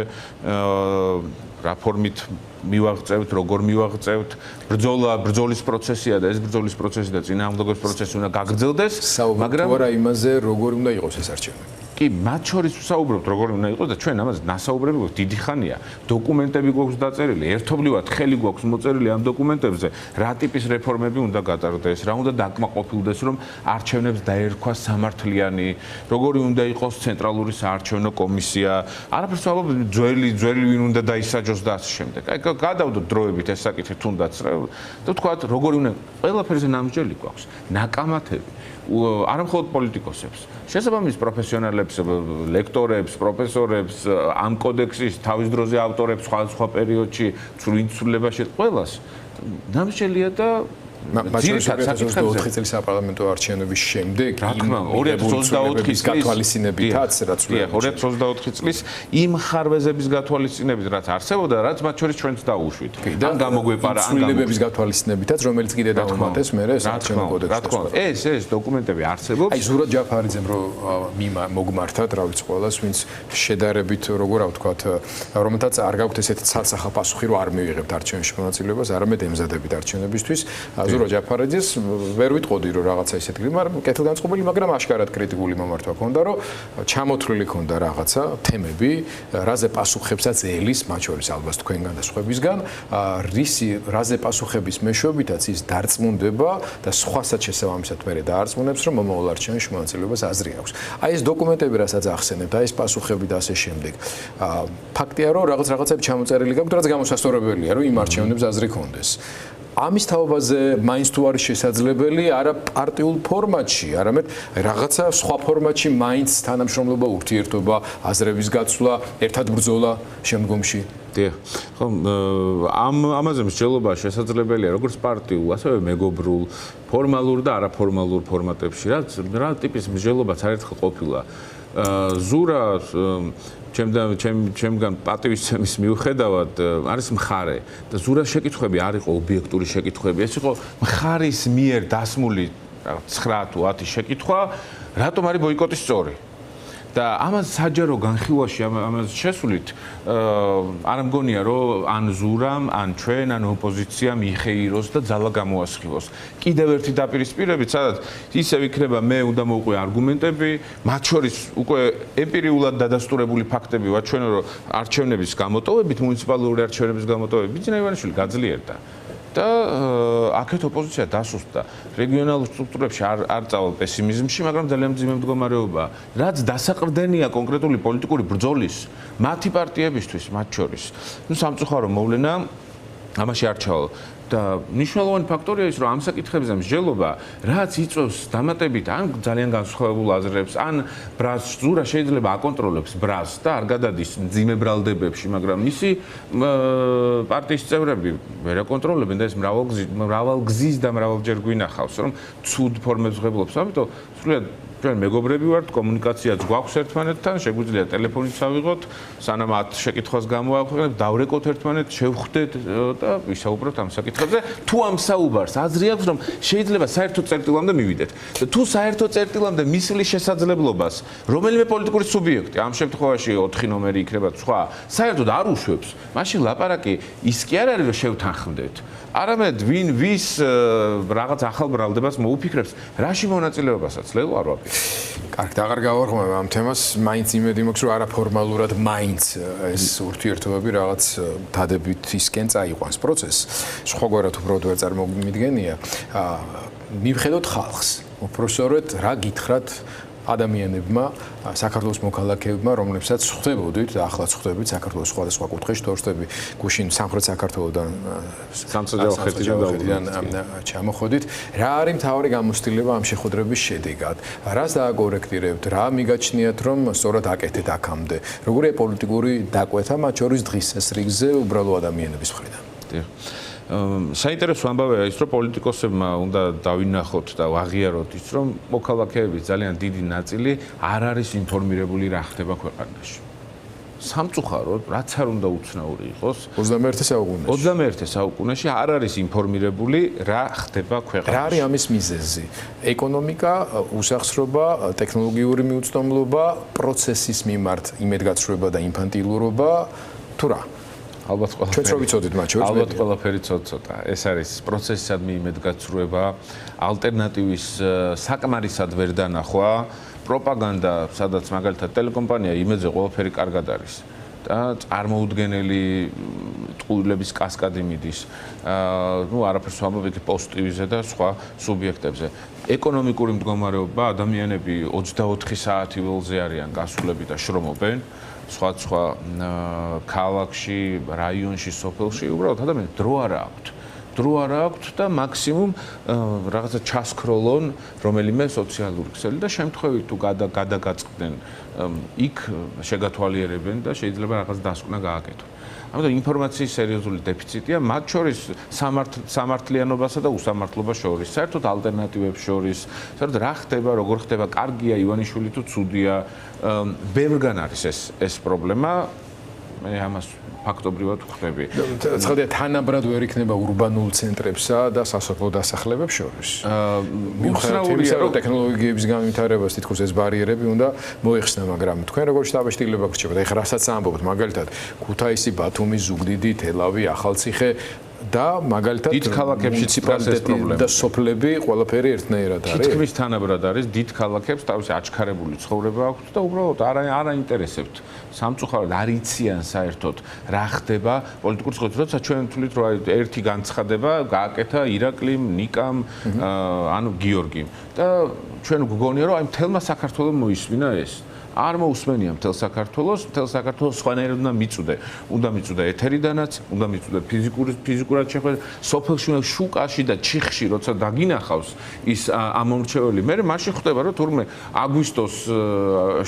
რა ფორმით მივაღწევთ, როგორ მივაღწევთ, ბრძოლის პროცესია და ეს ბრძოლის პროცესი და წინააღმდეგობის პროცესი უნდა გაგრძელდეს, მაგრამ რა იმაზე როგორ უნდა იყოს ეს არჩევნები? კი, მათ შორის ვსაუბრობთ, როგორ უნდა იყოს და ჩვენ ამაზე ნასაუბრები გვაქვს დიდი ხანია. დოკუმენტები გვაქვს დაწერილი, ერთობლივად ხელი გვაქვს მოწერილი ამ დოკუმენტებზე, რა ტიპის რეფორმები უნდა გატარდეს, რა უნდა დაკმაყოფილდეს, რომ არჩევნებს დაერქვა სამართლიანი, როგორი უნდა იყოს ცენტრალური საარჩევნო კომისია, არაფერს ვამბობ, ძველი ვინ უნდა დაისაჯოს და ასე შემდეგ. აი, გადავდოთ დროებით ეს საკითხი თუნდაც და ვთქვათ, როგორი უნდა ყველაფერზე ნამსჯელი გვაქვს, ნაკამათები. არა მხოლოდ პოლიტიკოსებს, შესაბამის პროფესიონალებს, ლექტორებს, პროფესორებს, ამ კოდექსის თავის დროზე ავტორებს სხვადასხვა პერიოდში ცვლილებაში ყველას ნამსჯელია და ძირითადად 2024 წლის საპარლამენტო არჩევნების შემდეგ რა თქმა უნდა 2024 წლის გათვალისწინებითაც რაც 2024 წლის იმ ხარვეზების გათვალისწინებით რაც არსებობდა, რაც მათ შორის ჩვენც დაუშვით. ან გამოგვეპარა, ან ცვლილებების გათვალისწინებითაც, რომელიც კიდე დაუმატეს მე ეს არჩევნო კოდექსში. ეს დოკუმენტები არსებობს. აი ზურაბ ჯაფარიძემ რო მოგმართათ, რა ვიცი ყველას, ვინც შედარებით როგორ ვთქვათ, რომელთაც არ გაქვთ ესეთი ცალსახა პასუხი, რომ არ მივიღებთ არჩევნებში მონაწილეობას, არამედ ემზადებით არჩევნებისთვის. ზურაბ ჯაფარიძეს ვერ ვიტყოდი რომ რაღაცა ისეთი, მაგრამ კეთილგანწყობილი, მაგრამ აშკარად კრიტიკული მომართვა ჰქონდა, რომ ჩამოთვლილი ჰქონდა რაღაცა თემები, რაზე პასუხებსაც ელის, მათ შორის ალბათ თქვენგან და სხვებისგან, რაზე პასუხების მეშვეობითაც ის დარწმუნდება და სხვასაც შესაბამისად მერე დაარწმუნებს, რომ მომავალ არჩევნებში მონაწილეობას აზრი აქვს. აი ეს დოკუმენტები, რასაც ახსენებთ, აი ეს პასუხები და ასე შემდეგ. ფაქტია, რომ რაღაცები ჩამოწერილი გაქვთ, რაც გამოსასწორებელია, რომ იმ არჩევნებს აზრი ქონდეს. ამის თაობაზე მაინც თუ არის შესაძლებელი არა პარტიულ ფორმატში, არამედ რაღაცა სხვა ფორმატში მაინც თანამშრომლობა, ურთიერთობა, აზრების გაცვლა, ერთად ბრძოლა შემდგომში. ხო, ამაზე მსჯელობა შესაძლებელია როგორც პარტიულ, ასევე მეგობრულ, ფორმალურ და არაფორმალურ ფორმატებში, რა ტიპის მსჯელობაც არერთხელ ყოფილა. ზურა ჩემგან პატივისცემის მიუხედავად არის მხარე და ზურას შეკითხვები არ იყო ობიექტური შეკითხვები, ეს იყო მხარის მიერ დასმული 9 თუ 10 შეკითხვა, რატომ არის ბოიკოტი სწორი? და ამას საჯარო განხილვაში ამას შესულით არ მგონია რომ ან ზურამ, ან ჩვენ, ან ოპოზიციამ იხეიროს და ძალა გამოასხივოს. კიდევ ერთი დაპირისპირებით, სადაც ისევ იქნება მე უნდა მოვყვე არგუმენტები, მათ შორის უკვე ემპირიულად დადასტურებული ფაქტები ვარ ჩვენ რომ არჩევნების გამოტოვებით, მუნიციპალური არჩევნების გამოტოვებით ბიძინა ივანიშვილი გაძლიერდა. და აქეთ ოპოზიცია დასუსტდა. რეგიონალურ სტრუქტურებში არ წავალ პესიმიზმში, მაგრამ ძალიან მძიმე მდგომარეობაა. რაც დასაყრდენია კონკრეტული პოლიტიკური ბრძოლის მათი პარტიებისთვის, მათ შორის. სამწუხარო მოვლენა ამაში არ ჩავალ. და მნიშვნელოვანი ფაქტორია ის, რომ ამ საკითხებზე მსჯელობა რაც იწვევს დამატებით ან ძალიან განსხვავებულ აზრებს, ან ბრაზს ზურა შეიძლება აკონტროლებს ბრაზს და არ გადადის მძიმე ბრალდებებში, მაგრამ მისი პარტიის წევრები ვერ აკონტროლებენ და ეს მრავალგზის და მრავალჯერ გვინახავს, რომ ცუდ ფორმებს ღებულობს. ამიტომ სრულიად ჩვენ მეგობრები ვართ, კომუნიკაციაც გვაქვს ერთმანეთთან, შეგვიძლია ტელეფონით ავიღოთ, სანამ 10 შეკითხვას გამოაქვეყნებთ, დავრეკოთ ერთმანეთს, შევხვდეთ და ვისაუბროთ ამ საკითხებზე. თუ ამ საუბარს აზრი აქვს, რომ შეიძლება საერთო წერტილამდე მივიდეთ და თუ საერთო წერტილამდე მისვლის შესაძლებლობას რომელიმე პოლიტიკური სუბიექტი, ამ შემთხვევაში 4 ნომერი იქნება სხვა, საერთოდ არ უშვებს, მაშინ ლაპარაკი ის კი არ არის, რომ შევთანხმდეთ. არამედ ვინ ვის რაღაც ახალ ბრალდებას მოუფიქრებს, რაში მონაწილეობასაც ლელო არ ვაპირებ. კარგი, აღარ გავარღვევ ამ თემას, მაინც იმედი მაქვს, რომ არაფორმალურად მაინც ეს ურთიერთობები რაღაც დადებითისკენ წაიყვანს პროცესს. სხვაგვარად უბრალოდ ვერ წარმომიდგენია. მივხედოთ ხალხს. უпроსორეთ რა გითხრათ ადამიანებმა, საქართველოს მოქალაქეებმა, რომლებსაც ხვდებოდით და ახლა ხვდებით საქართველოს სხვადასხვა კუთხეში, თორსტები გუშინ სამხრეთ საქართველოსთან სამსაჯაოხეთიდან ჩამოხვედით. რა არის მთავარი გამოცდილება ამ შეხვედრების შედეგად? რას დააკორექტირებთ? რა მიგაჩნიათ, რომ სწორად აკეთეთ აქამდე? როგორია პოლიტიკური დაკვეთა, მათ შორის დღის ეს რიგზე უბრალო ადამიანების მხრიდან? საინტერესო ამბავია ის, რომ პოლიტიკოსებმა უნდა დავინახოთ და ვაღიაროთ ის, რომ მოქალაქეების ძალიან დიდი ნაწილი არ არის ინფორმირებული რა ხდება ქვეყანაში. სამწუხაროდ, რაც არ უნდა უცნაური იყოს, 21 საუკუნეში არ არის ინფორმირებული რა ხდება ქვეყანაში. რა არის ამის მიზეზი? ეკონომიკა, უსახსრობა, ტექნოლოგიური მიუწვდომლობა, პროცესის მიმართ იმედგაცრუება და ინფანტილურობა, თუ რა? ალბათ ყველაფერი ცოტა. ეს არის პროცესისადმი იმედგაცრუება, ალტერნატივის საკმარისად ვერ დანახვა, პროპაგანდა, სადაც მაგალითად ტელეკომპანია იმედზე ყველაფერი კარგად არის და წარმოუდგენელი ტყუილების კასკადი მიდის. არაფერს ვამბობ იქ პოზიტივზე და სხვა სუბიექტებზე. ეკონომიკური მდგომარეობა, ადამიანები 24 საათი ველზე არიან გასულები და შრომობენ. სხვა ქალაქში, რაიონში, სოფელში, უბრალოდ ადამიანებს დრო არ აქვთ და მაქსიმუმ რაღაცა ჩასქროლონ რომელიმე სოციალური ქსელი და შემთხვევით თუ გადაგაწყდნენ იქ შეგათვალიერებენ და შეიძლება რაღაც დასკვნა გააკეთონ. ამიტომ ინფორმაციის სერიოზული დეფიციტია, მათ შორის სამართლიანობასა და უსამართლობას შორის, საერთოდ ალტერნატივებს შორის, საერთოდ რა ხდება, როგორ ხდება, კარგია ივანიშვილი თუ ცუდია, ბევრგან არის ეს პრობლემა. მე ამას ფაქტობრივად ვხვდები. ცხადია, თანაბრად ვერ იქნება ურბანულ ცენტრებსა და სასოფლო დასახლებებს შორის. მიუხედავად იმისა, რომ ტექნოლოგიების განვითარებას თითქოს ეს ბარიერები უნდა მოიხსნა, მაგრამ თქვენ როგორ შთაბეჭდილება გრჩებათ? ეხლა რასაც ამბობთ, მაგალითად, ქუთაისი, ბათუმი, ზუგდიდი, თელავი, ახალციხე და მაგალითად დიდ ქალაქებში პრობლემა და სოფლები ყველაფერი ერთნაირად არის. თითქმის თანაბრად არის, დიდ ქალაქებს თავისი აჩქარებული ცხოვრება აქვთ და უბრალოდ არ აინტერესებთ. სამწუხაროდ არ იციან საერთოდ რა ხდება პოლიტიკურ ცხოვრებაში, როცა ჩვენ თვლით, რომ ერთი განცხადება გააკეთა ირაკლიმ, ნიკამ, ანუ გიორგიმ და ჩვენ გვგონია, რომ აი მთელმა საქართველოს მოისმინა ეს. არ მოусმენია მთელ საქართველოს სხვანაირად უნდა მიწვდა ეთერიდანაც, უნდა მიწვდა ფიზიკურად შეხვედრა, სოფელში, შუკაში და ჩიხში, როცა დაგინახავს ის ამომრჩეველი, მე მაშინ ხვდება, რომ თურმე აგვისტოს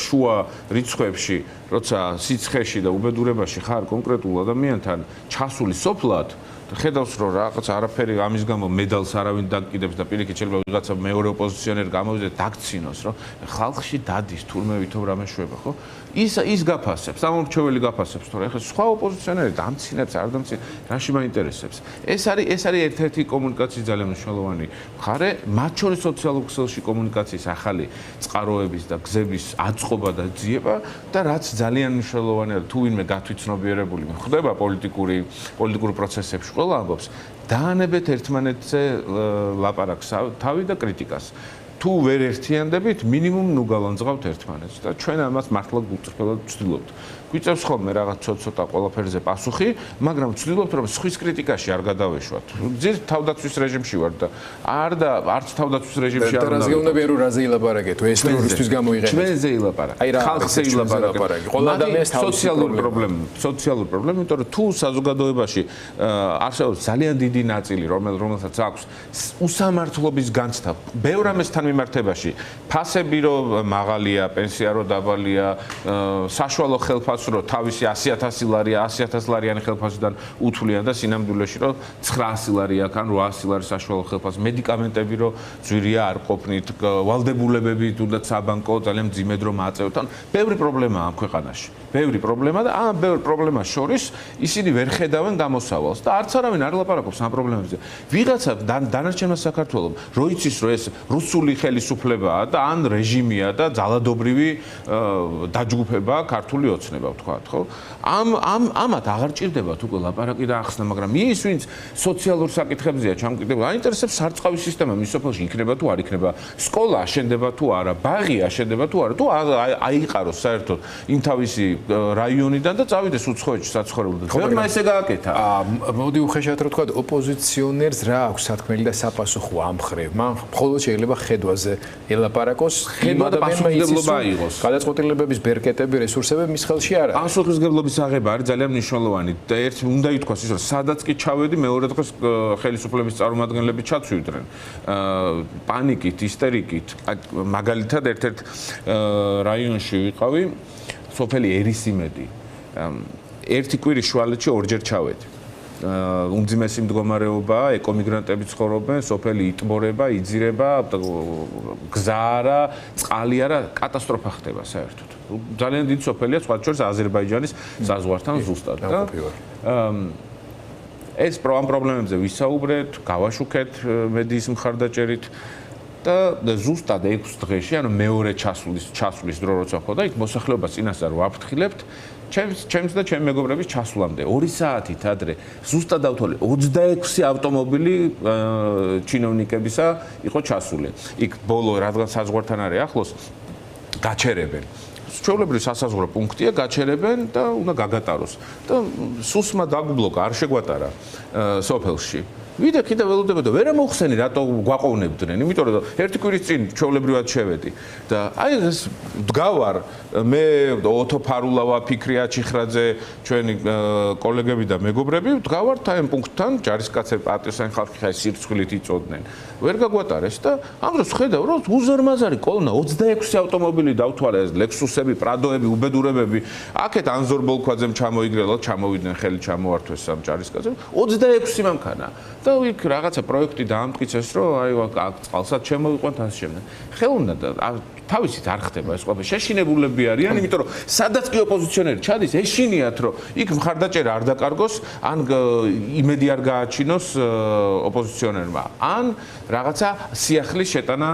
შუა რიცხვებში, როცა სიცხეში და უბედურებაში ხარ კონკრეტულ ადამიანთან ჩასული სოფლად, ხედავს რომ რაღაც არაფერი ამის გამო მედალს არავინ დაკიდებს და პირიქით შეიძლება ვიღაცა მეორე ოპოზიციონერი გამოვიდეს დაგცინოს, რომ ხალხში დადის თურმე ვითომ რამე შვება, ხო? ის გაფასებს, ამომრჩეველი გაფასებს, თორე ეხლა სხვა ოპოზიციონერი დამცინებს, არ დამცინებს, რაში მაინტერესებს. ეს არის ერთ-ერთი კომუნიკაციის ძალიან მნიშვნელოვანი მხარე, მათ შორის სოციალურ ქსელში კომუნიკაციის ახალი წყაროების და გზების აწყობა და ძიება და რაც ძალიან მნიშვნელოვანია, თუ ვინმე გათვითცნობიერებული ხდება პოლიტიკურ პროცესებში ყველა ამბობს, დაანებეთ ერთმანეთზე ლაპარაკს თავი და კრიტიკას. თუ ვერ ერთიანდებით, მინიმუმ ნუ გავანძღავთ ერთმანეთს და ჩვენ ამას მართლა გულწრფელად ვცდილობთ. გვიწევს ხოლმე რაღაც ცოტა ყველაფერზე პასუხი, მაგრამ ვცდილობთ რომ სხვის კრიტიკაში არ გადავეშვათ. ძირ თავდაცვის რეჟიმში ვარ და არც თავდაცვის რეჟიმში არ ვარ. და რაზეუნებია რომ რაზე ილაპარაკეთ, ეს ტერორისტვის გამოიყენეთ. ჩვენზე ილაპარაკეთ. ხალხზე ილაპარაკეთ. ყველა ადამიანს თავისი სოციალური პრობლემა, იმიტომ რომ თუ საზოგადოებაში არსებობს ძალიან დიდი ნაწილი, რომელსაც აქვს უსამართლობის განცდა, ბევრ ამასთან მიმართებაში, ფასები რომ მაღალია, პენსია რომ დაბალია, საშუალო ხელფასი რომ თავისი 100,000 ლარი, 100,000 ლარიანი ხელფასიდან უთვლიან და სინამდვილეში რომ 900 ლარი აქ ან 800 ლარი საშუალო ხელფასი, მედიკამენტები რომ ძვირია არ ყოფნით, ვალდებულებები თუნდაც საბანკო ძალიან მძიმედ რომ აწევთ, ან ბევრი პრობლემაა ამ ქვეყანაში. ბევრი პრობლემა და ამ ბევრ პრობლემას შორის ისინი ვერ ხედავენ გამოსავალს და არც არავინ არ ლაპარაკობს ამ პრობლემებზე. ვიღაცა დანარჩენმა საქართველოს რო იცის რომ ეს რუსული ხელისუფლებაა და ან რეჟიმია და ძალადობრივი დაჯგუფებაა ქართული ოცნება ვთქვათ, ხო? ამათ აღარ ჭირდებათ უკვე ლაპარაკი და ახსნა, მაგრამ ის ვინც სოციალურ საკითხებზეა ჩამკიდებული, აინტერესებს სარწყავი სისტემა მის სოფელში იქნება თუ არ იქნება, სკოლა აშენდება თუ არა, ბაღი აშენდება თუ არა, თუ აიყაროს საერთოდ იმ თავისი რაიონიდან და წავიდეს უცხოეთში საცხოვრებლად. ვერმა ესე გააკეთა. მოდი უხეშად რა თქვა, ოპოზიციონერს რა აქვს სათქმელი და საპასუხო ამ მხრივ. მან მხოლოდ შეიძლება ხედვაზე ელაპარაკოს, ხედვა და პასუხისმგებლობა აიღოს. გადაწყვეტილებების ბერკეტები, რესურსები მის ხელში არა. პასუხისმგებლობის აღება არის ძალიან მნიშვნელოვანი და ერთი უნდა ითქვას ის რომ სადაც კი ჩავედი, მეორე დღეს ხელისუფლების წარმომადგენლები ჩაცვიდნენ. პანიკით, ისტერიკით. მაგალითად ერთ-ერთ რაიონში ვიყავი, სოფელი ერისიმედი. ერთი კვირის შუალედში ორჯერ ჩავედი. უმძიმესი მდგომარეობაა, ეკომიგრანტები ცხოვრობენ, სოფელი იტბორება, იძირება, გზა არა, წყალი არა, კატასტროფა ხდება საერთოდ. ძალიან დიდი სოფელია, სხვა შორის აზერბაიჯანის საზღვართან ზუსტად და ეს ამ პრობლემებზე ვისაუბრეთ, გავაშუქეთ მედიის მხარდაჭერით და ზუსტად 6 დღეში, ანუ მეორე ჩასვლის დრო როცა ხოდა, იქ მოსახლეობას წინასწარ ვაფრთხილებთ ჩემს და ჩემი მეგობრების ჩასვლამდე 2 საათით ადრე ზუსტად დავთვალე 26 ავტომობილი ჩინოვნიკებისა იყო ჩასული. იქ ბოლო რადგან საზღვართან არის ახლოს გაჩერებენ. ჩვეულებრივი სასაზღვრო პუნქტია, გაჩერებენ და უნდა გაგატაროს. და სუსმა დაგუბლოკა, არ შეგვატარა სოფელში. ვიდე კიდე ველოდებოდა, ვერ მოხსენი რატო გვაყოვნებდნენ, იმიტომ რომ ერთი კვირის წინ ჩვეულებრივად შევედი და აი ეს დგავარ მე ოთო ფარულავა, ფიქრია ჩიხრაძე, ჩვენი კოლეგები და მეგობრები დგავართ აი ამ პუნქტთან, ჯარისკაცები, პატიოსანი ხალხი ხაი სირცხვილით იწოდნენ. ვერ გაგვატარეს და ამ დროს ხედავ რომ უზარმაზარი კოლონა 26 ავტომობილი დავთვალე, ეს ლექსუსები, პრადოები, უბედურებები, აქეთ ანზორ ბოლქვაძემ ჩამოიგრელა, ჩამოვიდნენ ხელი ჩამოართვეს ამ ჯარისკაცებს, 26 მანქანა. და იქ რაღაცა პროექტი დაამტკიცეს, რომ აი წყალსაც შემოვიყვანთ ასე შემდეგ. ხელოვნად თავისით არ ხდება ეს ყველაფერი. შეშინებულები არიან, იმიტომ რომ სადაც კი ოპოზიციონერი ჩადის, ეშინიათ, რომ იქ მხარდაჭერა არ დაკარგოს, ან იმედი არ გააჩინოს ოპოზიციონერმა, ან რაღაცა სიახლის შეტანა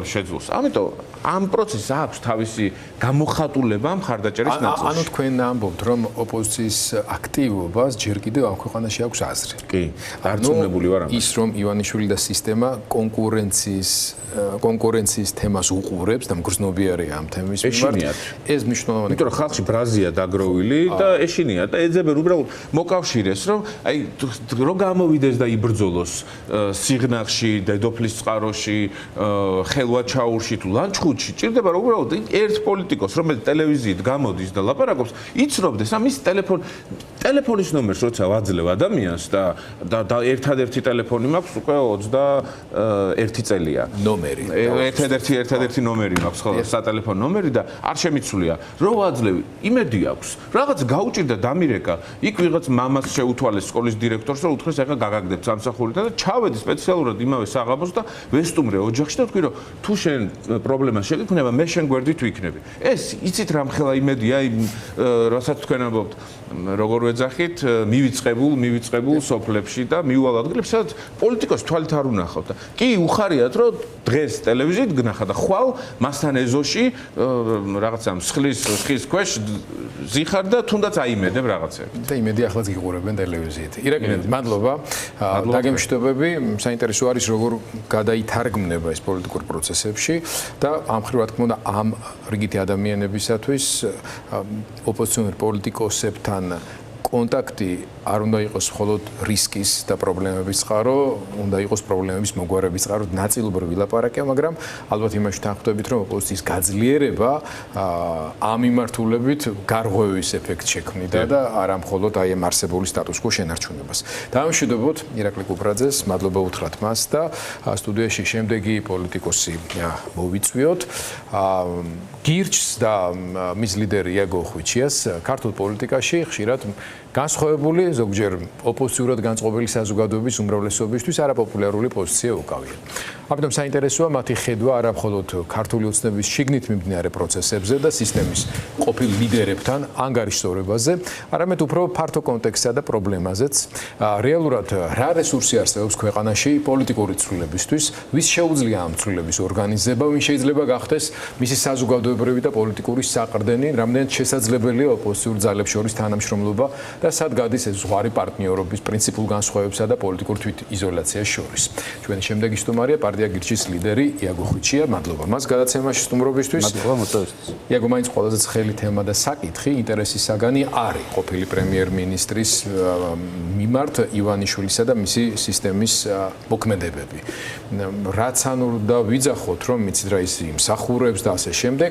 შეძლოს. ამიტომ ამ პროცესს აქვს თავისი გამოხატულება მხარდაჭერის ნაწილში. ანუ თქვენ ამბობთ, რომ ოპოზიციის აქტივობას ჯერ კიდევ ამ ქვეყანაში აქვს აზრი. კი, დარწმუნებული ვარ ამაზე. ის რომ ივანიშვილი და სისტემა კონკურენციის თემას უყურებს და მგრძნობიარეა ამ თემის მიმართ, ეს მნიშვნელოვანი. იმიტომ რომ ხალხში ბრაზია დაგროვილი და ეშინია და ეძებენ უბრალოდ მოკავშირეს, რომ აი რო გამოვიდეს და იბრძოლოს სიღნაღში, დედოფლის წყაროში, ხელვაჩაურში თუ ლანჩხუთში, ჭირდება რომ უბრალოდ ერთ პოლიტიკოს, რომელიც ტელევიზიით გამოდის და ლაპარაკობს, იცნობდეს ამის ტელეფონის ნომერს, როცა ვაძლევ ადამიანს და ერთადერთი ტელეფონი მაქვს უკვე 21 წელია. ნომერი. ერთადერთი ნომერი მაქვს, ხო, სატელეფონო ნომერი და არ შემიცვლია. რო ვაძლევი, იმედი აქვს. რაღაც გაუჭირდა დამირეკა, იქ ვიღაც მამას შეუთვალეს სკოლის დირექტორს, რომ უთხრეს ახლა გაგაგდებთ სამსახურიდან და ჩავედი სპეციალურად იმავე საღამოს და ვესტუმრე ოჯახში და ვთქვი, რომ თუ შენ პრობლემა შეგექმნება, მე შენ გვერდით ვიქნები. ეს იცით რამხელა იმედია, რასაც თქვენ ამბობთ, როგორ ვეძახით მივიწყებულ სოფლებში და მიუვალ ადგილებში, სადაც პოლიტიკოს თვალით არ უნახავთ და კი უხარიათ, რომ დღეს ტელევიზიით გნახა და ხვალ მასთან ეზოში რაღაცა მსხლის ქვეშ ზიხარ და თუნდაც აიმედებ რაღაცები. და იმედი ახლაც გიყურებენ ტელევიზიით. ირაკლი, მადლობა. დაგემშვიდობები, საინტერესო არის როგორ გადაითარგმნება ეს პოლიტიკურ პროცესებში და ამ ხრივ რა თქმა უნდა ამ რიგითი ადამიანებისათვის ოპოზიციონერ პოლიტიკოსებთან კონტაქტი არ უნდა იყოს მხოლოდ რისკის და პრობლემების წყარო, უნდა იყოს პრობლემების მოგვარების წყარო, ნაწილობრივ ვილაპარაკე, მაგრამ ალბათ იმაში თანხმდებით, რომ ოპოზიციის გაძლიერება ამ მიმართულებით გარღვევის ეფექტს შექმნიდა და არა მხოლოდ აი ამ არსებული სტატუს-კვო შენარჩუნებას. დაამშვიდობოთ ირაკლი კუპრაძეს, მადლობა უთხრათ მას და სტუდიაში შემდეგი პოლიტიკოსი მოვიწვიოთ. გირჩს და მის ლიდერი იაგო ხვიჩიას ქართულ პოლიტიკაში ხშირად განსხვავებული, ზოგჯერ ოპოზიციურად განწყობილი საზოგადოების უმრავლესობისთვის არაპოპულარული პოზიცია უკავია. ამიტომ საინტერესოა მათი ხედვა არა მხოლოდ ქართული ოცნების შიგნით მიმდინარე პროცესებზე და სისტემის ყოფილ ლიდერებთან ანგარიშსწორებაზე, არამედ უფრო ფართო კონტექსტსა და პრობლემაზეც. რეალურად რა რესურსი არსებობს ქვეყანაში პოლიტიკური ცვლილებისთვის, ვის შეუძლია ამ ცვლილების ორგანიზება, ვინ შეიძლება გახდეს მისი საზოგადოებრივი და პოლიტიკური საყრდენი, რამდენად შესაძლებელია ოპოზიციურ ძალებს შორის თანამშრომლობა და სად გადის ეს ზღვარი პარტნიორობის პრინციპულ განსხვავებსა და პოლიტიკურ თვითიზოლაციას შორის. ჩვენი შემდეგი სტუმარია პარტია გირჩის ლიდერი იაგო ხვიჩია. მადლობა მას გადაცემაში სტუმრობისთვის. მადლობა მოწვევისთვის. იაგო, მაინც ყველაზე ცხელი თემა და საკითხი, ინტერესის საგანი არის ყოფილი პრემიერ-მინისტრის მიმართ ივანიშვილისა და მისი სისტემის მოქმედებები. რაც ან უნდა ვიძახოთ, რომ მიცით რა ის იმსახურებს და ასე შემდეგ,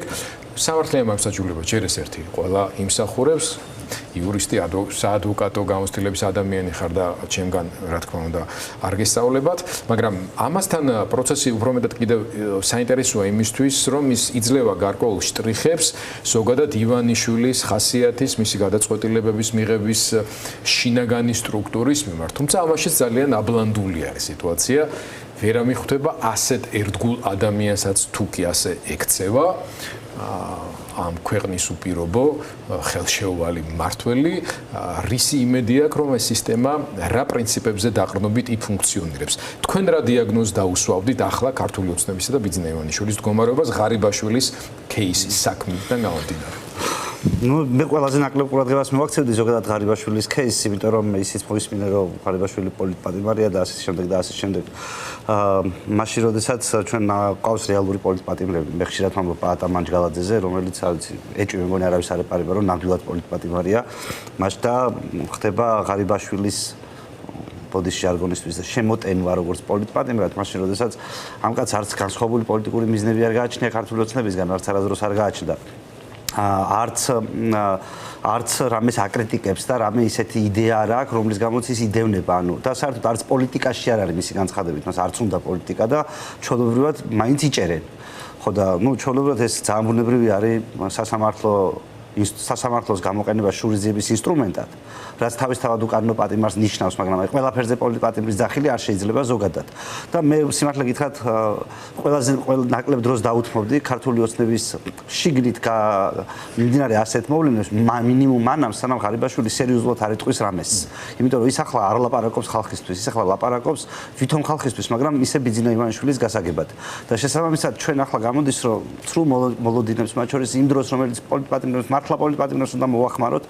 სამართლიანი მართლმსაჯულება ჯერ ეს ერთი ყველა იმსახურებს. იურისტი, საადვოკატო გამოცდილების ადამიანი ხარ და ჩემგან რა თქმა უნდა არ გესწავლებათ, მაგრამ ამასთან პროცესი უფრო მეტად კიდევ საინტერესოა იმისთვის, რომ ის იძლევა გარკვეულ შტრიხებს ზოგადად ივანიშვილის ხასიათის, მისი გადაწყვეტილებების მიღების შინაგანი სტრუქტურის მიმართ. თუმცა ამაშიც ძალიან აბლანდული არის სიტუაცია. ვერ ამიხვდება ასეთ ერთგულ ადამიანსაც თუ კი ასე ექცევა ამ ქვეყნის უპირობო ხელშეუვალი მმართველი, რისი იმედი აქვს, რომ ეს სისტემა რა პრინციპებზე დაყრდნობით იფუნქციონირებს. თქვენ რა დიაგნოზს დაუსვავდით ახლა ქართული ოცნებისა და ბიძინა ივანიშვილის მდგომარეობას ღარიბაშვილის кейსის საქმიდან გამომდინარე? მე ყველაზე ნაკლებ ყურადღებას მივაქცევდი ზოგადად ღარიბაშვილის кейსს, იმიტომ რომ ისიც მოისმინე, რომ ღარიბაშვილი პოლიტპატიმარია და ასე შემდეგ და ასე შემდეგ. მაშინ, როდესაც ჩვენ ყავს რეალური პოლიტპატიმრები, მე ხშირად ვამბობ ატამან ჯგალაძეზე, რომელიც ეჭვი მეგონი არავის არ ეპარება, რომ ნამდვილად პოლიტპატიმარია. მაშინ და ხდება ღარიბაშვილის ბოდიში ჟარგონისთვის და შემოტენვა როგორც პოლიტპატიმრად, მაშინ, როდესაც ამ კაცს არც განსხვავებული პოლიტიკური მიზნები არ გააჩნია ქართული ოცნებისგან, არც არასდროს არ გააჩნდა. არც რამეს აკრიტიკებს და რამე ისეთი იდეა არ აქვს, რომლის გამოც ის იდევნება, და საერთოდ არც პოლიტიკაში არ არის მისი განცხადებით, მას არც უნდა პოლიტიკა და ჩვეულებრივად მაინც იჭერენ. ხო და ჩვეულებრივად ეს ძალიან ბუნებრივი არის სასამართლოს გამოყენება შურისძიების ინსტრუმენტად, რაც თავისთავად უკანონო პატიმარს ნიშნავს, მაგრამ აი ყველაფერზე პოლიტპატიმრის ძახილი არ შეიძლება ზოგადად. და მე სიმართლე გითხრათ, ყველაზე ნაკლებ დროს დაუთმობდი ქართული ოცნების შიგნით მიმდინარე ასეთ მოვლენებს, მინიმუმ მანამ სანამ ღარიბაშვილი სერიოზულად არ იტყვის რამეს. იმიტომ რომ ის ახლა არ ლაპარაკობს ხალხისთვის, ის ახლა ლაპარაკობს თვითონ ხალხისთვის, მაგრამ ისე ბიძინა ივანიშვილის გასაგებად. და შესაბამისად ჩვენ ახლა გამოდის, რომ ცრუ მოლოდინებს, მათ შორის იმ დროს, რომელიც პოლიტპატიმრებს პოლიტპატიმრებს უნდა მოახმაროთ,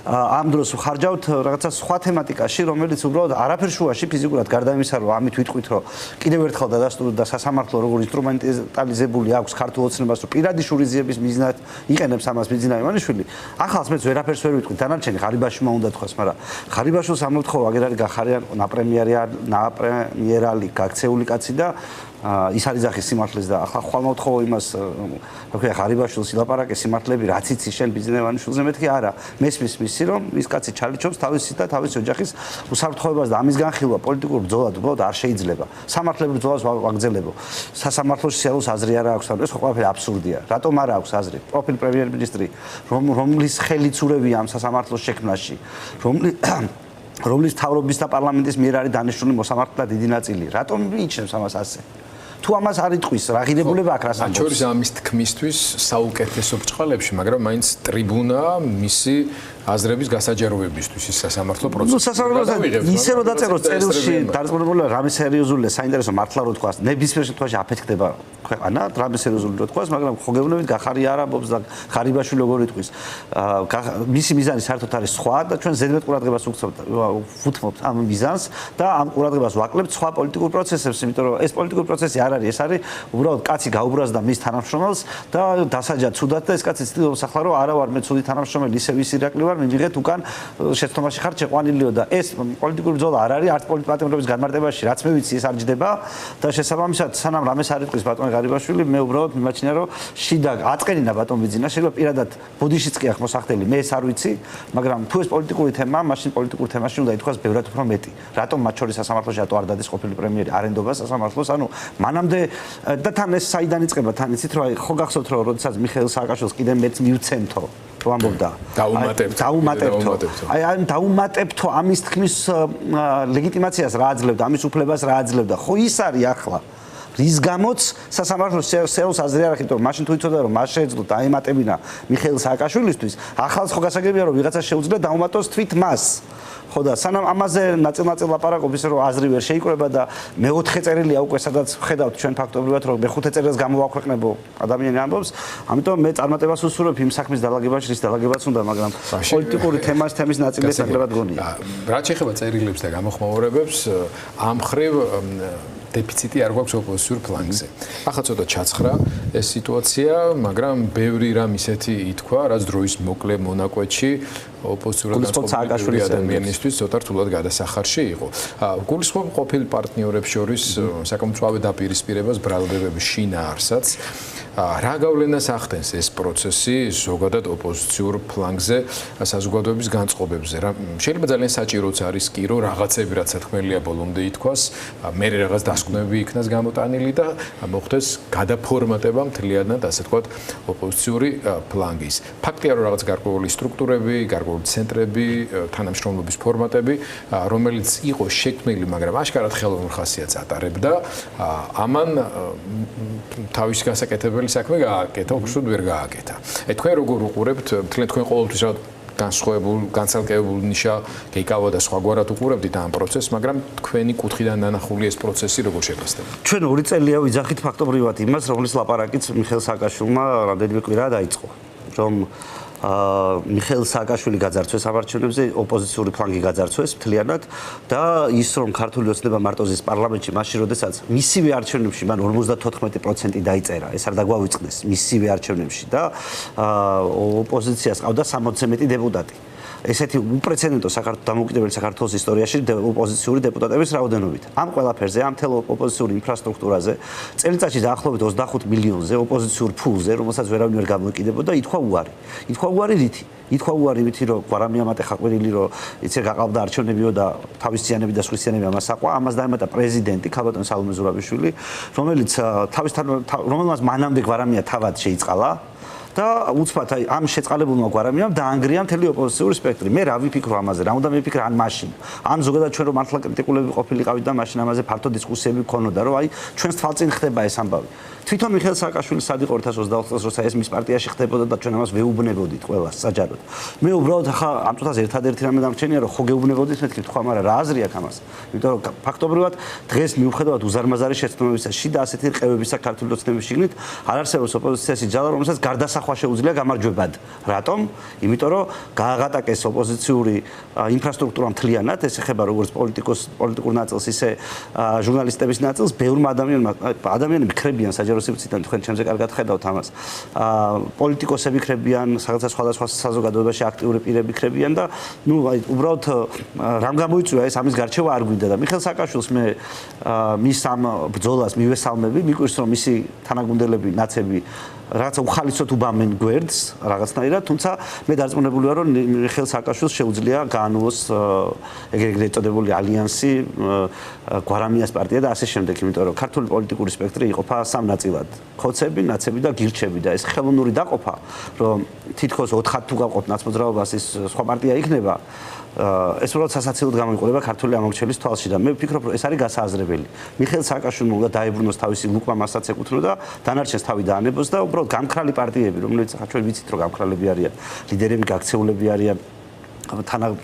ამ დროს ხარჯავთ რაღაცა სხვა თემატიკაში, რომელიც უბრალოდ არაფერ შუაში ფიზიკურად გარდა იმისა, რომ ამით ვიტყვით, რომ კიდევ ერთხელ დადასტურდა სასამართლო როგორ ინსტრუმენტალიზებული აქვს ქართულ ოცნებას, რომ პირადი შურისძიების მიზნად იყენებს ამას ბიძინა ივანიშვილი. ახალს მეც ვერაფერს ვერ ვიტყვით, დანარჩენი ღარიბაშვილმა უნდა თქვას, მაგრამ ღარიბაშვილს ამოთხოვა აგერ არის გახარიან ნაპრემიერალი გაქცეული კაცი და ის არის ძახის სიმართლეს და ახლა ხვალ მოთხოვო იმას, რა ქვია, ღარიბაშვილს ილაპარაკე სიმართლეები, რაც იცი შენ ბიძინა ივანიშვილზე, მეთქი არა. მესმის მისი, რომ ის კაცი ჩალიჩობს თავისი და თავისი ოჯახის უსაფრთხოებას და ამის განხილვა პოლიტიკურ ბრძოლად უბრალოდ არ შეიძლება. სამართლებრივ ბრძოლას ვაგრძელებო. სასამართლოში სიარულს აზრი არ აქვს, ეს ყველაფერი აბსურდია. რატომ არ აქვს აზრი? პროფილ პრემიერ-მინისტრი, რომლის ხელიც ურევია ამ სასამართლოს შექმნაში, რომლის მთავრობის და პარლამენტის მიერ არის დანიშნული მოსამართლეთა დიდი ნაწილი. რატომ მიიჩნევს ამას ასე? თუ ამას არ იტყვის, რა ღირებულება აქვს რას ამბობს? შორის ამის თქმისთვის საუკეთესო ბრწყალებში, მაგრამ მაინც ტრიბუნა მისი აზრების გასაჯაროებისთვის ის სასამართლო პროცესი. სასამართლო ისე რომ დაწეროს წერილში დარწმუნებული რამე სერიოზულია, საინტერესო მართლა რო თქვას, ნებისმიერ შემთხვევაში აფეთქდება ქვეყანა, რამე სერიოზული რო თქვას, მაგრამ ხოგეუბნებით გახარი არ ამბობს და ხარიბაშვილი როგორ იტყვის. მისი მიზანი საერთოდ არის სხვა და ჩვენ ზედმეტ ყურადღებას ვუთმობთ ამ მიზანს და ამ ყურადღებას ვაკლებთ სხვა პოლიტიკურ პროცესებს, იმიტომ რომ ეს პოლიტიკური პროცესი არ არის, ეს არის უბრალოდ კაცი გაუბრაზდა მის თანამშრომელს და დასაჯა ცუდად და ეს კაცი ცდილობს ახლა რომ არა ვარ მე ცუდი თანამშრომელი, ისე ვის ირაკლი ვარ, მივიღეთ უკან შეცდომაში ხარ შეყვანილიო და ეს პოლიტიკური ბრძოლა არ არის არც პოლიტპატიმრობის განმარტებაში, რაც მე ვიცი ეს არ ჯდება და შესაბამისად სანამ რამეს არ იტყვის ბატონი ღარიბაშვილი, მე უბრალოდ მიმაჩნია რომ შიდა აწყენინა ბატონ ბიძინა, შეიძლება პირადად ბოდიშიც კი აქვს მოსახდელი, მე ეს არ ვიცი, მაგრამ თუ ეს პოლიტიკური თემაა, მაშინ პოლიტიკურ თემაში უნდა ითქვას ბევრად უფრო მეტი. რატომ მათ შორის სასამართლოში რატო არ დადის ყოფილი პრემიერი არენდობა სასამართლოს, ანუ მანამდე და თან ეს საიდან იწყება, თან იცით რომ ხო გახსოვთ რომ როდესაც მიხეილ სააკაშვილს კიდე მეც მივცემთო რო ამბობდა დაუმატებთო. აი დაუმატებთო ამის თქმის ლეგიტიმაციას რა აძლევდა, ამის უფლებას რა აძლევდა. ხო ის არის ახლა რის გამოც სასამართლოს სეულს აზრი არ ახით რომ მაშინ თუ იცოდა რომ მას შეეძლო დაემატებინა მიხეილ სააკაშვილისთვის, ახალს ხო გასაგებია რომ ვიღაცა შეუძლია დაუმატოს თვით მას. ხო და სანამ ამაზე ნაწილ-ნაწილ ლაპარაკობს რომ აზრი ვერ შეიკრება და მეოთხე წერილია უკვე სადაც ხედავთ ჩვენ ფაქტობრივად რომ მეხუთე წერილს გამოვაქვეყნებო ადამიანი ამბობს, ამიტომ მე წარმატებას ვუსურვებ იმ საქმის დალაგებაში, რის დალაგებაც უნდა, მაგრამ პოლიტიკური თემის ნაწილი საკლებად გონია. რაც შეეხება წერილებს და გამოხმაურებებს, ამ მხრივ დეფიციტი არ გვაქვს ოპოზიციურ ფლანგზე. ახლა ცოტა ჩაცხრა ეს სიტუაცია, მაგრამ ბევრი რამ ისეთი ითქვა, რაც დროის მოკლე მონაკვეთში ოპოზიციურად განწყობილი ადამიანისთვის ცოტა რთულად გადასახარში იყო. გულისხმობ ყოფილ პარტნიორებს შორის საკამწვავე დაპირისპირებას ბრალდებების შინაარსაც. რა გავლენას ახდენს ეს პროცესი ზოგადად ოპოზიციურ ფლანგზე საზოგადოების განწყობებზე? შეიძლება ძალიან საჭიროც არის კი რომ რაღაცები რაც თქმელია ბოლომდე ითქვას, მე რაღაც დასკვნები იქნას გამოტანილი და მოხდეს გადაფორმატება მთლიანად ასე ვთქვათ ოპოზიციური ფლანგის. ფაქტია რომ რაღაც გარკვეული სტრუქტურები, გარკვეული ცენტრები, თანამშრომლობის ფორმატები, რომელიც იყო შექმნილი, მაგრამ აშკარად ხელოვნურ ხასიათს ატარებდა, ამან თავის გასაკეთებელი საქმე გააკეთა, უბრალოდ ვერ გააკეთა. თქვენ როგორ უყურებთ, თქვენ ყოველთვის რა განსხვავებულ, განცალკევებულ ნიშა გეკავა და სხვაგვარად უყურებდით ამ პროცესს, მაგრამ თქვენი კუთხიდან ნანახული ეს პროცესი როგორ შეფასდება? ჩვენ 2 წელია ვიძახით ფაქტობრივად იმას, რომლის ლაპარაკიც მიხეილ სააკაშვილმა რამდენიმე კვირა დაიწყო, რომ მიხეილ სააკაშვილი გაძარცვეს ამარჩევნებზე, ოპოზიციური ფლანგი გაძარცვეს მთლიანად და ის რომ ქართული ოცნება მარტოზის პარლამენტში მაშინ როდესაც მისივე არჩევნებში მან 54% დაიწერა, ეს არ დაგვავიწყდეს მისივე არჩევნებში და ოპოზიციას ყავდა 60-ზე მეტი დეპუტატი. ესეთი უპრეცედენტო დამოუკიდებელი საქართველოს ისტორიაში ოპოზიციური დეპუტატების რაოდენობით. ამ ყველაფერზე, ამ თელ ოპოზიციური ინფრასტრუქტურაზე, წელიწადში დაახლოებით 25 მილიონზე ოპოზიციურ ფულზე, რომელსაც ვერავინ ვერ გამოიყიდებოდა, ითქვა უარი. ითქვა უარი რითი? ითქვა უარი ვითი რომ გვარამიამატ ხაყვირილი რომ იცი გაყავდა არჩევნებიო და თავისიანები და სხვისიანები ამას აყვა, ამას დაემატა პრეზიდენტი ქალბატონი სალომე ზურაბიშვილი, რომელმაც მანამდე გვარამია თავად შეიწყალა და უცბად აი ამ შეწყალებულმა გვარამიამ დაანგრია მთელი ოპოზიციური სპექტრი. მე რა ვიფიქრო ამაზე? რა უნდა მიფიქრა ან მაშინ? ან ზოგადად ჩვენ რომ მართლა კრიტიკულები ყოფილიყავით და მაშინ ამაზე ფართო დისკუსიები გქონოდა, რომ აი ჩვენს თვალწინ ხდება ეს ამბავი. თვითონ მიხეილ სააკაშვილი სად იყო 2024 წელს, როცა ეს მის პარტიაში ხდებოდა და ჩვენ ამას ვეუბნებოდით ყველას საჯაროდ. მე უბრალოდ ახლა ამ წუთას ერთადერთი რამე დამრჩენია, რომ ხო გეუბნებოდით მეთქი თქვა, მაგრამ რა აზრი აქვს ამას? იმიტომ რომ ფაქტობრივად დღეს მიუხედავად უზარმაზარი შეცდომებისა, შიდა ასეთი რყევებისა ქართული ოცნების შიგნით არ არსებობს ოპოზიციაში ჯალა, რომელსაც გარდასახვა შეუძლია გამარჯვებად. რატომ? იმიტომ რომ გააღატაკეს ოპოზიციური ინფრასტრუქტურა მთლიანად, ეს ეხება როგორც პოლიტიკურ ნაწილს, ისე ჟურნალისტების ნაწილს, ბევრმა ადამიანები ქრებიან საჯარო სივრციდან, თქვენ ჩემზე კარგად ხედავთ ამას. პოლიტიკოსები ქრებიან, სხვადასხვა საზოგადოებაში აქტიური პირები ქრებიან და ნუ აი უბრალოდ რამ გამოიწვია ეს ამის გარჩევა არ გვინდა და მიხეილ სააკაშვილს მე მის ამ ბრძოლას მივესალმები, მიკვირს რომ მისი თანაგუნდელები ნაცები რაღაც უხალისოდ უბამენ გვერდს რაღაცნაირად, თუმცა მე დარწმუნებული ვარ, რომ მიხეილ სააკაშვილს შეუძლია გაანულოს ეგრეგრე ეწოდებული ალიანსი, გვარამიას პარტია და ასე შემდეგ, იმიტომ რომ ქართული პოლიტიკური სპექტრი იყოფა სამ ნაწილად: ხოცები, ნაცები და გირჩები და ეს ხელოვნური დაყოფა, რომ თითქოს 4-ად თუ გავყოფ ნაცმოძრაობას, ის სხვა პარტია იქნება. ეს უბრალოდ სასაცილოდ გამოიყურება ქართული ამორჩევის თვალში და მე ვფიქრობ, რომ ეს არის გასააზრებელი. მიხეილ სააკაშვილმა უნდა დაებრუნოს თავისი ლუკმა, მასაც ეკუთვნოდა და დანარჩენს თავი დაანებოს და უბრალოდ გამქრალი პარტიები, რომლებიც ახლა ჩვენ ვიცით, რომ გამქრალები არიან, ლიდერები გაქცეულები არიან,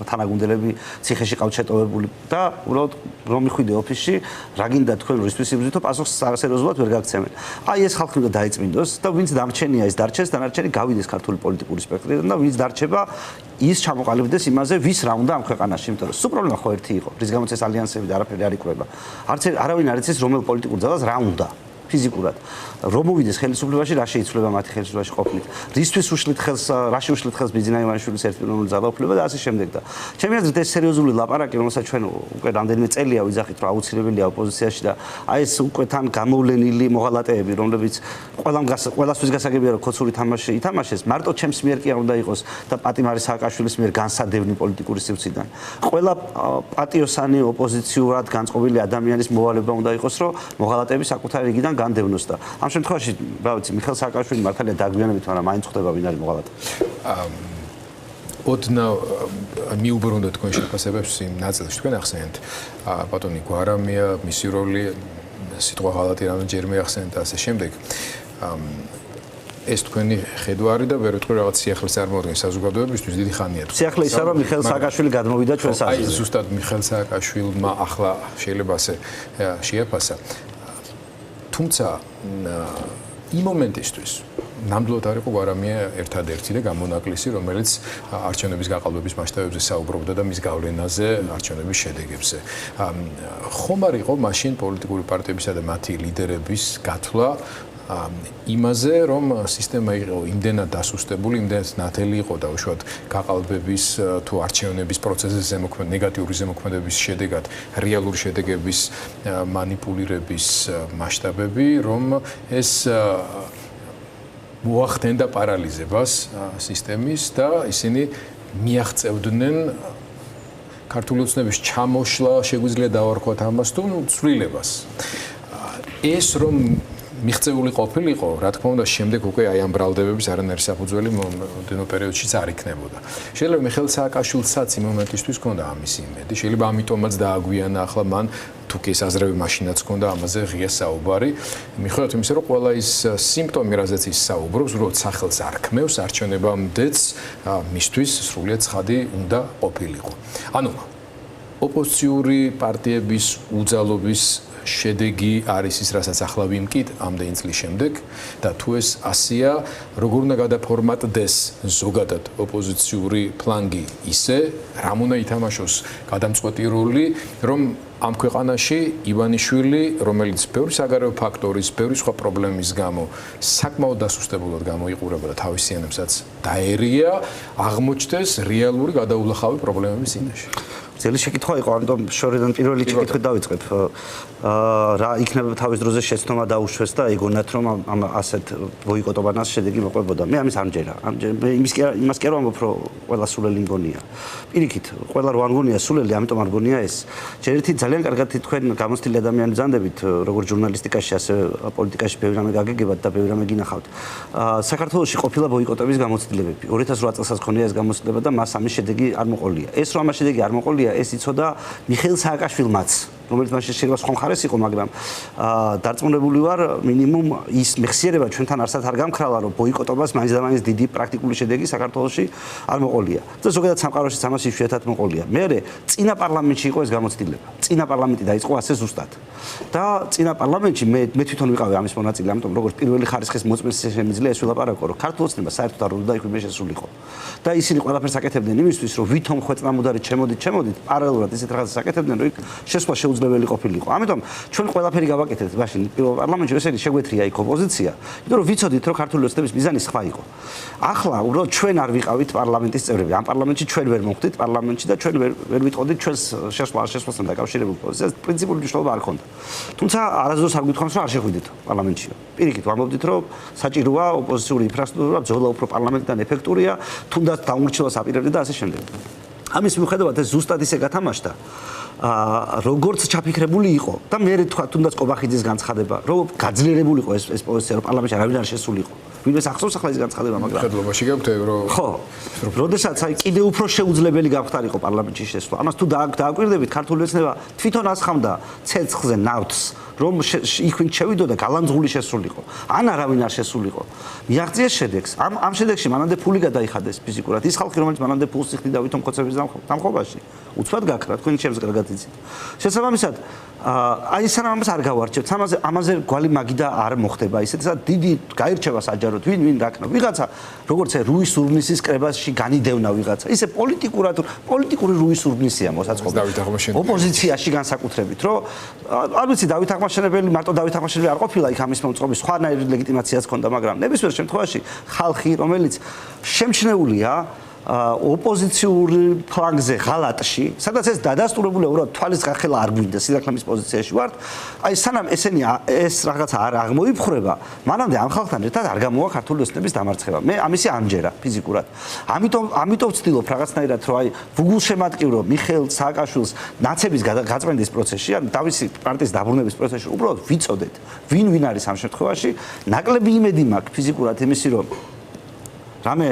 თანაგუნდელები ციხეში ყავთ შეტოვებული და უბრალოდ რომ მიხვიდე ოფისში რა გინდა თქვენ რისთვის იბრძვით პასუხს სერიოზულად ვერ გაგცემენ. აი ეს ხალხი უნდა დაიწმინდოს და ვინც დარჩენია ის დარჩეს დანარჩენი გავიდეს ქართული პოლიტიკური სპექტრიდან და ვინც დარჩება ის ჩამოყალიბდეს იმაზე ვის რა უნდა ამ ქვეყანაში იმიტომ რომ სულ პრობლემა ხო ერთი იყო რის გამოც ეს ალიანსები და არაფერი არ იკვრება არავინ არ იცის რომელ პოლიტიკურ ძალას რა უნდა ფიზიკურად რომ მოვიდეს ხელისუფლებაში რა შეიცვლება მათი ხელისუფლებაში ყოფნით რისთვის უშლით ხელს რაში უშლით ხელს ბიძინა ივანიშვილის ერთპიროვნული ძალაუფლება და ასე შემდეგ და ჩემი აზრით ეს სერიოზული ლაპარაკი რომელსაც ჩვენ უკვე რამდენიმე წელია ვიძახით რომ აუცილებელია ოპოზიციაში და აი ეს უკვე თან გამოვლენილი მოღალატეები რომლებიც ყველასთვის გასაგებია რომ ქოცური თამაში ითამაშეს მარტო ჩემს მიერ კი არ უნდა იყოს და პატიმარი სააკაშვილის მიერ განსადევნი პოლიტიკური სივრციდან ყველა პატიოსანი ოპოზიციურად განწყობილი ადამიანის მოვალება უნდა იყოს რომ მოღალატეები საკუთარი რიგიდან განდევნოს და ამ შემთხვევაში რა ვიცი მიხეილ სააკაშვილი მართალია დაგვიანებით მაგრამ მაინც ხვდება ვინ არის მოღალატე ოდნავ მიუბრუნდა თქვენ შეფასებებს იმ ნაწილში თქვენ ახსენეთ ბატონი გვარამია მისი როლი სიტყვა ღალატი რამდენჯერმე ახსენეთ და ასე შემდეგ ეს თქვენი ხედვა არის და ვერ ვიტყვი რაღაც სიახლეს წარმოადგენს საზოგადოებისთვის დიდი ხანია თქვენ სიახლე ისა რომ მიხეილ სააკაშვილი გადმოვიდა ჩვენ საზღვარზე აი ზუსტად მიხეილ სააკაშვილმა ახლა შეიძლება ასე შეაფასა თუმცა იმ მომენტისთვის ნამდვილად არ იყო გვარამია ერთადერთი და გამონაკლისი რომელიც არჩევნების გაყალბების მასშტაბებზე საუბრობდა და მის გავლენაზე არჩევნების შედეგებზე ხომ არ იყო მაშინ პოლიტიკური პარტიებისა და მათი ლიდერების გათვლა იმაზე რომ სისტემა იყო იმდენად დასუსტებული, იმდენად ნათელი იყო და უშუალოდ გაყალბების თუ არჩევნების პროცესზე ზემოქმედ ნეგატიური ზემოქმედების შედეგად რეალური შედეგების მანიპულირების მასშტაბები, რომ ეს მოახდენდა პარალიზებას სისტემის და ისინი მიაღწევდნენ ქართული ოცნების ჩამოშლა, შეგვიძლია დავარქვათ ამას თუ ცვლილებას. ეს რომ მიღწეული ყოფილიყო, რა თქმა უნდა, შემდეგ უკვე აი ამ ბრალდებების არანაირი საფუძველი მომდენო პერიოდშიც არ იქნებოდა. შეიძლება მიხეილ სააკაშვილსაც იმ მომენტისთვის ჰქონდა ამისი იმედი, შეიძლება ამიტომაც დააგვიანა ახლა მან თუ კი ეს აზრები მაშინაც ჰქონდა ამაზე ღია საუბარი, მიუხედავად იმისა, რომ ყველა ის სიმპტომი, რაზეც ის საუბრობს, უბრალოდ სახელს არ ქმევს არჩევნებამდეც მისთვის სრულიად ცხადი უნდა ყოფილიყო. ანუ ოპოზიციური პარტიების უძალობის შედეგი არის ის, რასაც ახლა ვიმკით ამდენი წლის შემდეგ და თუ ეს ასია, როგორ უნდა გადაფორმატდეს ზოგადად ოპოზიციური ფლანგი ისე, რამ უნდა ითამაშოს გადამწყვეტი როლი, რომ ამ ქვეყანაში ივანიშვილი, რომელიც ბევრი საგარეო ფაქტორის, ბევრი სხვა პრობლემის გამო საკმაოდ დასუსტებულად გამოიყურება და თავისიანებსაც დაერია, აღმოჩნდეს რეალური გადაულახავი პრობლემების წინაშე. ძელი შეკითხვა იყო, ამიტომ შორიდან პირველი შეკითხვით დავიწყებ. რა იქნება თავის დროზე შეცდომა დაუშვეს და ეგონათ რომ ამ ასეთ ბოიკოტობანას შედეგი მოყვებოდა. მე ამის არ მჯერა. მე იმას კი არ ვამბობ, რომ ყველა სულელი მგონია. პირიქით, ყველა რო არ მგონია სულელი, ამიტომ არ მგონია ეს. ჯერერთი ძალიან კარგად თქვენ გამოცდილი ადამიანი ბრძანდებით, როგორც ჟურნალისტიკაში, ასე პოლიტიკაში ბევრი რამე გაგეგებათ და ბევრი რამე გინახავთ. საქართველოში ყოფილა ბოიკოტების გამოცდილებები. 2008 წელსაც ქონია ეს გამოცდილება და მას ამის შედეგი არ მოყოლია. ეს რომ ამის შედეგი არ მოყოლია, ეს იცოდა მიხეილ სააკაშვილმაც, რომელიც მაშინ შეიძლება სხვა მხარეს იყო, მაგრამ დარწმუნებული ვარ, მინიმუმ ის მეხსიერება ჩვენთან არსად არ გამქრალა, რომ ბოიკოტობას მაინც და მაინც დიდი პრაქტიკული შედეგი საქართველოში არ მოყოლია. და ზოგადად სამყაროში ამას იშვიათად მოყოლია. მე წინა პარლამენტში იყო ეს გამოცდილება. წინა პარლამენტი დაიწყო ასე ზუსტად. და წინა პარლამენტში მე თვითონ ვიყავი ამის მონაწილე, ამიტომ როგორც პირველი ხარისხის მოწმეს შემიძლია ეს ვილაპარაკო, რომ ქართულ ოცნება საერთოდ არ უნდა იქვე შესულიყო. და ისინი ყველაფერს აკეთებდნენ იმისთვის, რომ ვითომ ხვეწნამუდარი ჩემოდით, პარალელურად ისეთ რაღაცას აკეთებდნენ, რომ იქ შესვლა შეუძლებელი ყოფილიყო. ამიტომ ჩვენ ყველაფერი გავაკეთეთ მაშინ პირველ პარლამენტში, ესე იგი შეგვეთრია იქ ოპოზიცია, იმიტომ რომ ვიცოდით, რომ ქართული ოცნების მიზანი სხვა იყო. ახლა უბრალოდ ჩვენ არ ვიყავით პარლამენტის წევრები. ამ პარლამენტში ჩვენ ვერ მოხვდით პარლამენტში და ჩვენ ვერ ვიტყოდით ჩვენს შესვლასთან დაკავშირებულ პოზიციას. პრინციპული მნიშვნელობა არ ჰქონდა. თუმცა არასდროს არ გვითხოვს, რომ არ შეხვიდით პარლამენტში. პირიქით, ვამბობდით, რომ საჭიროა ოპოზიციური ინფრასტრუქტურა, ბრძოლა უფრო პარლამენტთან ეფექტურია, თუნდაც დაუნარჩუნებას აპირებდა და ასე შემდეგ. ამის მიუხედავად ეს ზუსტად ისე გათამაშდა, როგორც ჩაფიქრებული იყო და მე თქვა თუნდაც ყობახიძის განცხადება, რომ გაძლიერებული იყო ეს პოზიცია, რომ პარლამენტში არავინ არ შესულიყო. ვინმეს ახსოვს ახლა ეს განცხადება, მაგრამ ხედლობაში გაქვთ რომ ხო, როდესაც აი კიდე უფრო შეუძლებელი გამხდარიყო პარლამენტში შესვლა. ამას თუ დააკვირდებით, ქართული ოცნება თვითონ ასხამდა ცეცხლზე ნავთს რომ იქ ვინ შევიდოდა გალანძღული შესულიყო ან არავინ არ შესულიყო მიაღწიეს შედეგს ამ შედეგში მანამდე ფული გადაიხადეს ფიზიკურად ის ხალხი რომელიც მანამდე ფულს იხდი დავითო მკოცების დამხობაში უცბად გაქრა თქვენი ჩემს კარგად იცით შესაბამისად აი სანამ ამას არ გავარჩევთ ამაზე გვალი მაგიდა არ მოხდება ისეთ დიდი გაირჩევა საჯაროდ ვინ რაკნა ვიღაცა როგორც რუის ურბნისის კრებაში განიდევნა ვიღაცა ისე პოლიტიკური რუის ურბნისია მოსაწყობი ოპოზიციაში განსაკუთრებით რომ არ ვიცი დავით აღმაშენებელი მარტო დავით აღმაშენებელი არ ყოფილა იქ ამის მომწყობის სხვანაირი ლეგიტიმაციაც ჰქონდა მაგრამ ნებისმიერ შემთხვევაში ხალხი რომელიც შემჩნეულია ოპოზიციური ფლანგზე ღალატში, სადაც ეს დადასტურებული უბრალოდ თვალის გახელა არ გვინდა სილაქლემის პოზიციაში ვართ. აი სანამ ესენი ეს რაღაცა არ აღმოიფხრება, მანამდე ამ ხალხთან ერთად არ გამოვა ქართული ოცნების დამარცხება. მე ამისი ამჯერა ფიზიკურად. ამიტომ ვცდილობ რაღაცნაირად რომ აი ვუგულშემატკივრო მიხეილ სააკაშვილს ნაცების გაწმენდის პროცესში, ან თავისი პარტიის დაბრუნების პროცესში უბრალოდ ვიცოდეთ, ვინ არის ამ შემთხვევაში, ნაკლები იმედი მაქვს ფიზიკურად იმისი რომ რამე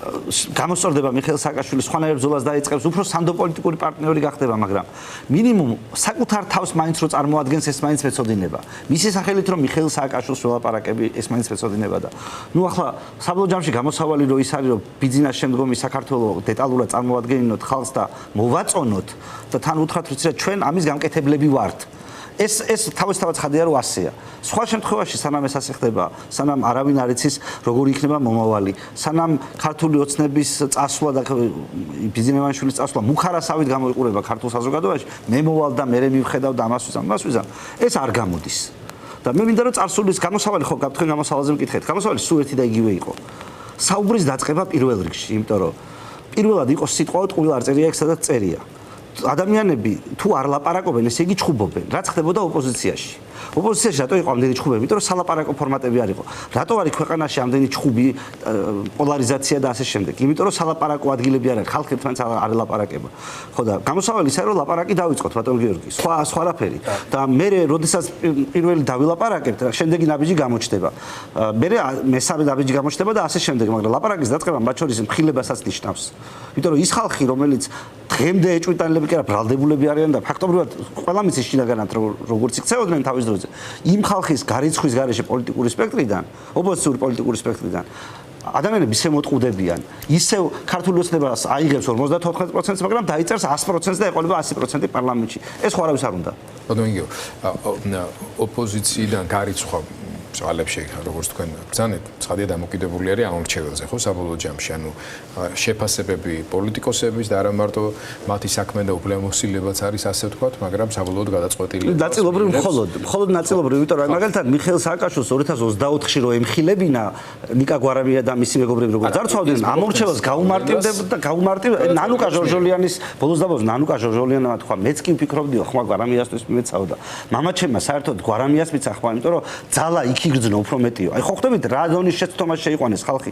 გამოსწორდება მიხეილ სააკაშვილის სხვანაირ ბრძოლას დაიწყებს, უფრო სანდო პოლიტიკური პარტნიორი გახდება, მაგრამ მინიმუმ საკუთარ თავს მაინც რო წარმოადგენს ეს მაინც მეწოდინება. მისი სახელით რომ მიხეილ სააკაშვილს ველაპარაკები ეს მაინც მეწოდინება და ნუ ახლა საბოლოო ჯამში გამოსავალი რო ის არის რომ ბიძინას შემდგომი საქართველოს დეტალურად წარმოადგენინოთ ხალხს და მოვაწონოთ და თან უთხრათ რომ ჩვენ ამის გამკეთებლები ვართ. ეს თავისთავად ხადია რომ ასეა. სხვა შემთხვევაში სანამ ეს ასე ხდება, სანამ არავინ არ იცის როგორი იქნება მომავალი, სანამ ქართული ოცნების წასვლა და ბიზნესმენშვილის წასვლა მუხარასავით გამოიყურება ქართულ საზოგადოებაში, მე მოვალ და მე მივხედავ და ამას ვიზამ, ეს არ გამოდის. და მე მინდა რომ წარსულის გამოსავალი ხო თქვენ გამოსავალზე მკითხეთ, გამოსავალი სულ ერთი და იგივე იყო. საუბრის დაწყება პირველ რიგში, იმიტომ რომ პირველად იყო სიტყვა ტყუილ არ წერია იქ სადაც წერია. ადამიანები თუ არ ლაპარაკობენ, ესე იგი ჩხუბობენ. რაც ხდებოდა ოპოზიციაში. ოპოზიციაში რატო იყო ამდენი ჩხუბები? იმიტომ რომ სალაპარაკო ფორმატები არ იყო. რატო არის ქვეყანაში ამდენი ჩხუბი, პოლარიზაცია და ასე შემდეგ? იმიტომ რომ სალაპარაკო ადგილები არ არის, ხალხი ერთმანეთს არ ელაპარაკება. ხო და გამოსავალი ისაა რომ ლაპარაკი დავიწყოთ, ბატონ გიორგი. სხვა რაფერი. და მე როდესაც პირველი დავილაპარაკებთ, შემდეგი ნაბიჯი გამოჩნდება. მე მესამე ნაბიჯი გამოჩნდება და ასე შემდეგ, მაგრამ ლაპარაკის დაწყება მათ შორის მხილებასაც ნიშნავს. იმიტომ რომ ის ხალხი, რომელიც დღემდე ეჭვიტანილები კი არა, ბრალდებულები არიან და ფაქტობრივად ყველა მიცის შინაგანად როგორც იქცეოდნენ თავის დროზე. იმ ხალხის გარიცხვის გარეშე პოლიტიკური სპექტრიდან, ოპოზიციური პოლიტიკური სპექტრიდან ადამიანები ისე მოტყუდებიან, ისევ ქართული ოცნებას აიღებს 54%, მაგრამ დაიწერს 100% და ეყოლება 100% პარლამენტში. ეს ხო არავის არ უნდა. ბატონო ინგო, ოპოზიციიდან გარიცხვა ძალებში როგორც თქვენ ბრძანეთ, ცხადია დამოკიდებული არის ამ მრჩეველზე, ხო, საბოლოო ჯამში, ანუ შეფასებები პოლიტიკოსების და არა მარტო მათი საქმე და უფლებამოსილებაც არის ასე ვთქვათ, მაგრამ საბოლოოდ გადაწყვეტილი. ნაწილობრივ მხოლოდ ნაწილობრივ, იმიტომ რომ მაგალითად მიხეილ სააკაშვილს 2024-ში რო ემხილებინა ნიკა გვარამია და მისი მეგობრები როგორც არცვავდნენ, ამ მრჩეველს გაუმარტივდა ნანუკა ჟორჟოლიანის ბოლოს და ბოლოს ნანუკა ჟორჟოლიანმა თქვა, მეც კი ვფიქრობდიო, ხმა გვარამიასთვის მეცავდა. მამაჩემმა საერთოდ გვარამიას მიცახ, იმიტომ რომ ძალა იგრძნო უფრო მეტიო. აი ხო ხვდებით რა ზონის შეცდომაში შეიყვანეს ხალხი.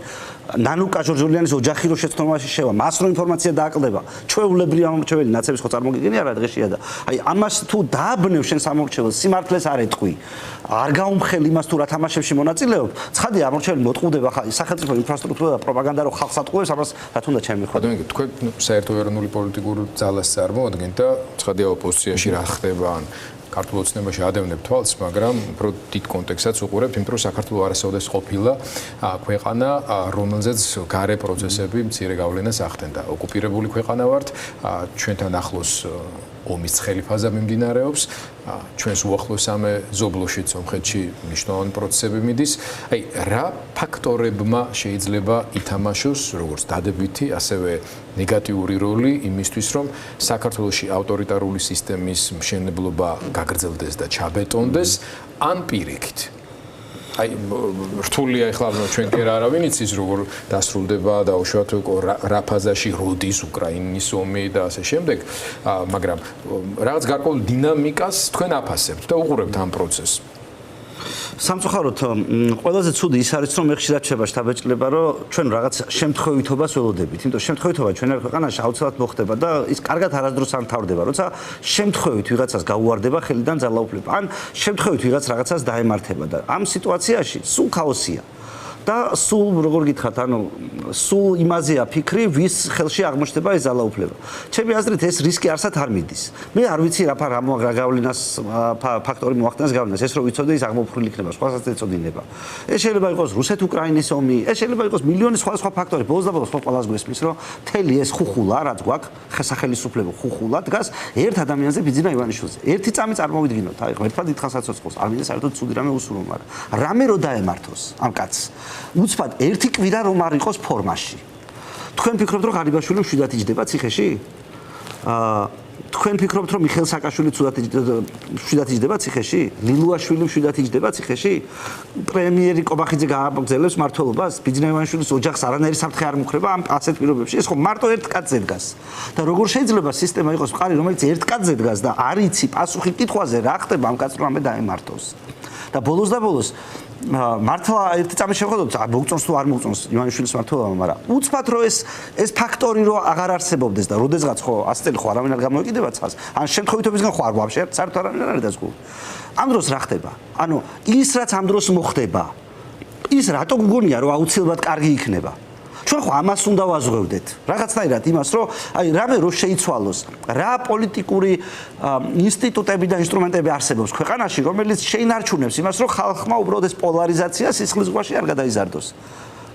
ნანუკა ჟორჟოლიანის ოჯახი რო შეცდომაში შევა, მას რო ინფორმაცია დააკლდება. ჩვეულებრივი ამორჩეველი ნაცების ხო წარმოგიდგენია რა დღეშია და აი ამას თუ დააბნევ შენ სამორჩეველს, სიმართლეს არ ეტყვი. არ გაუმხელ იმას თუ რა თამაშებში მონაწილეობ. ცხადია ამორჩეველი მოტყუდება ხა სახელმწიფო ინფრასტრუქტურა და პროპაგანდა რო ხალხს ატყუებს, ამას რა თუნდა ჩემი ხო. ბატონო, თქვენ საერთო ეროვნული პოლიტიკური ძალას წარმოადგენთ და ცხადია ოპოზიციაში რა ხდება ან ქართულ ოცნებაში ადევნებ თვალს, მაგრამ უფრო დიდ კონტექსტსაც უყურებთ, იმიტომ რომ საქართველოს არასოდეს ყოფილა ქვეყანა, რომელზეც გარე პროცესები მცირე გავლენას ახდენდა. ოკუპირებული ქვეყანა ვართ, ჩვენთან ახლოს ომის ცხელი ფაზა მიმდინარეობს, ჩვენს უახლოესამე ზობლოში სომხეთში მნიშვნელოვანი პროცესები მიდის. აი, რა ფაქტორებმა შეიძლება ითამაშოს, როგორც დადებითი, ასევე ნეგატიური როლი იმისთვის, რომ საქართველოში ავტორიტარული სისტემის მშენებლობა გაგრძელდეს და ჩაბეტონდეს, ან პირიქით. აი რთულია ახლა ჩვენ კი არავინ იცის როგორ დასრულდება და უშუალოდ რა ფაზაში როდის უკრაინის ომი და ასე შემდეგ, მაგრამ რაღაც გარკვეულ დინამიკას თქვენ აფასებთ და უყურებთ ამ პროცესს. სამწუხაროდ ყველაზე ცუდი ის არის რომ მე ხშირად შეება შთაბეჭდილება რომ ჩვენ რაღაც შემთხვევითობას ველოდებით, იმიტომ შემთხვევითობა ჩვენერ ქვეყანაში აუცილებლად მოხდება და ის კარგად არასდროს არ მთავრდება, როცა შემთხვევით ვიღაცას გაუვარდება ხელიდან ძალაუფლება, ან შემთხვევით ვიღაც რაღაცას დაემართება და ამ სიტუაციაში სულ ქაოსია. და სულ როგორ გითხრათ, ანუ სულ იმაზეა ფიქრი, ვის ხელში აღმოჩნდება ეს ძალაუფლება. ჩემი აზრით ეს რისკი არსად არ მიდის. მე არ ვიცი რა გავლენას ფაქტორი მოახდენს გავლენას, ეს რო ვიცოდე ის აღმოფხვრილი იქნება, სხვასაც ეწოდინება. ეს შეიძლება იყოს რუსეთ-უკრაინის ომი, ეს შეიძლება იყოს მილიონი სხვა ფაქტორი. ბოლოს და ბოლოს ყველას გვესმის, რომ მთელი ეს ხუხულა, რაც გვაქვს, სახელმწიფო ხუხულა დგას ერთ ადამიანზე, ბიძინა ივანიშვილზე. ერთი წამი წარმოვიდგინოთ, აი ერთად დიდხანს აცოცხლოს, არ მინდა საერთოდ ცუდი რამე უსურო, მაგრამ რამე რო დაემართოს ამ კაცს. უცბად ერთი კვირა რომ არ იყოს ფორმაში. თქვენ ფიქრობთ რომ ღარიბაშვილი მშვიდად იჯდება ციხეში? თქვენ ფიქრობთ რომ მიხეილ სააკაშვილი მშვიდად იჯდება ციხეში? ლილუაშვილი მშვიდად იჯდება ციხეში? პრემიერი კობახიძე გააგრძელებს მმართველობას? ბიძინა ივანიშვილის ოჯახს არანაირი საფრთხე არ მუხრება ამ ასეთ პირობებში? ეს ხო მარტო ერთ კაცზე დგას. და როგორ შეიძლება სისტემა იყოს მყარი, რომელიც ერთ კაცზე დგას და არ იცი პასუხი კითხვაზე რა ხდება ამ კაცს რომ დაემართოს? და ბოლოს და ბოლოს მართლა ერთი წამი შევხედოთ, მოგწონს თუ არ მოგწონს ივანიშვილის მმართველობა, მაგრამ უცბად რომ ეს ფაქტორი რო აღარ არსებობდეს და როდესღაც ხო 100 წელი ხო არავინ არ გამოეკიდება ცხადს, ან შემთხვევითობისგან ხო არ ვაფშე საერთოდ არავინ არ არის დაზგული. ამ დროს რა ხდება? ანუ ის რაც ამ დროს მოხდება, ის რატო გგონია რომ აუცილებლად კარგი იქნება? ჩვენ ხო ამას უნდა ვაზღვევდეთ. რაღაცნაირად იმას, რომ აი რამე რო შეიცვალოს, რა პოლიტიკური ინსტიტუტები და ინსტრუმენტები არსებობს ქვეყანაში, რომელიც შეინარჩუნებს იმას, რომ ხალხმა უბრალოდ ეს პოლარიზაცია სისხლის ზღვაში არ გადაიზარდოს.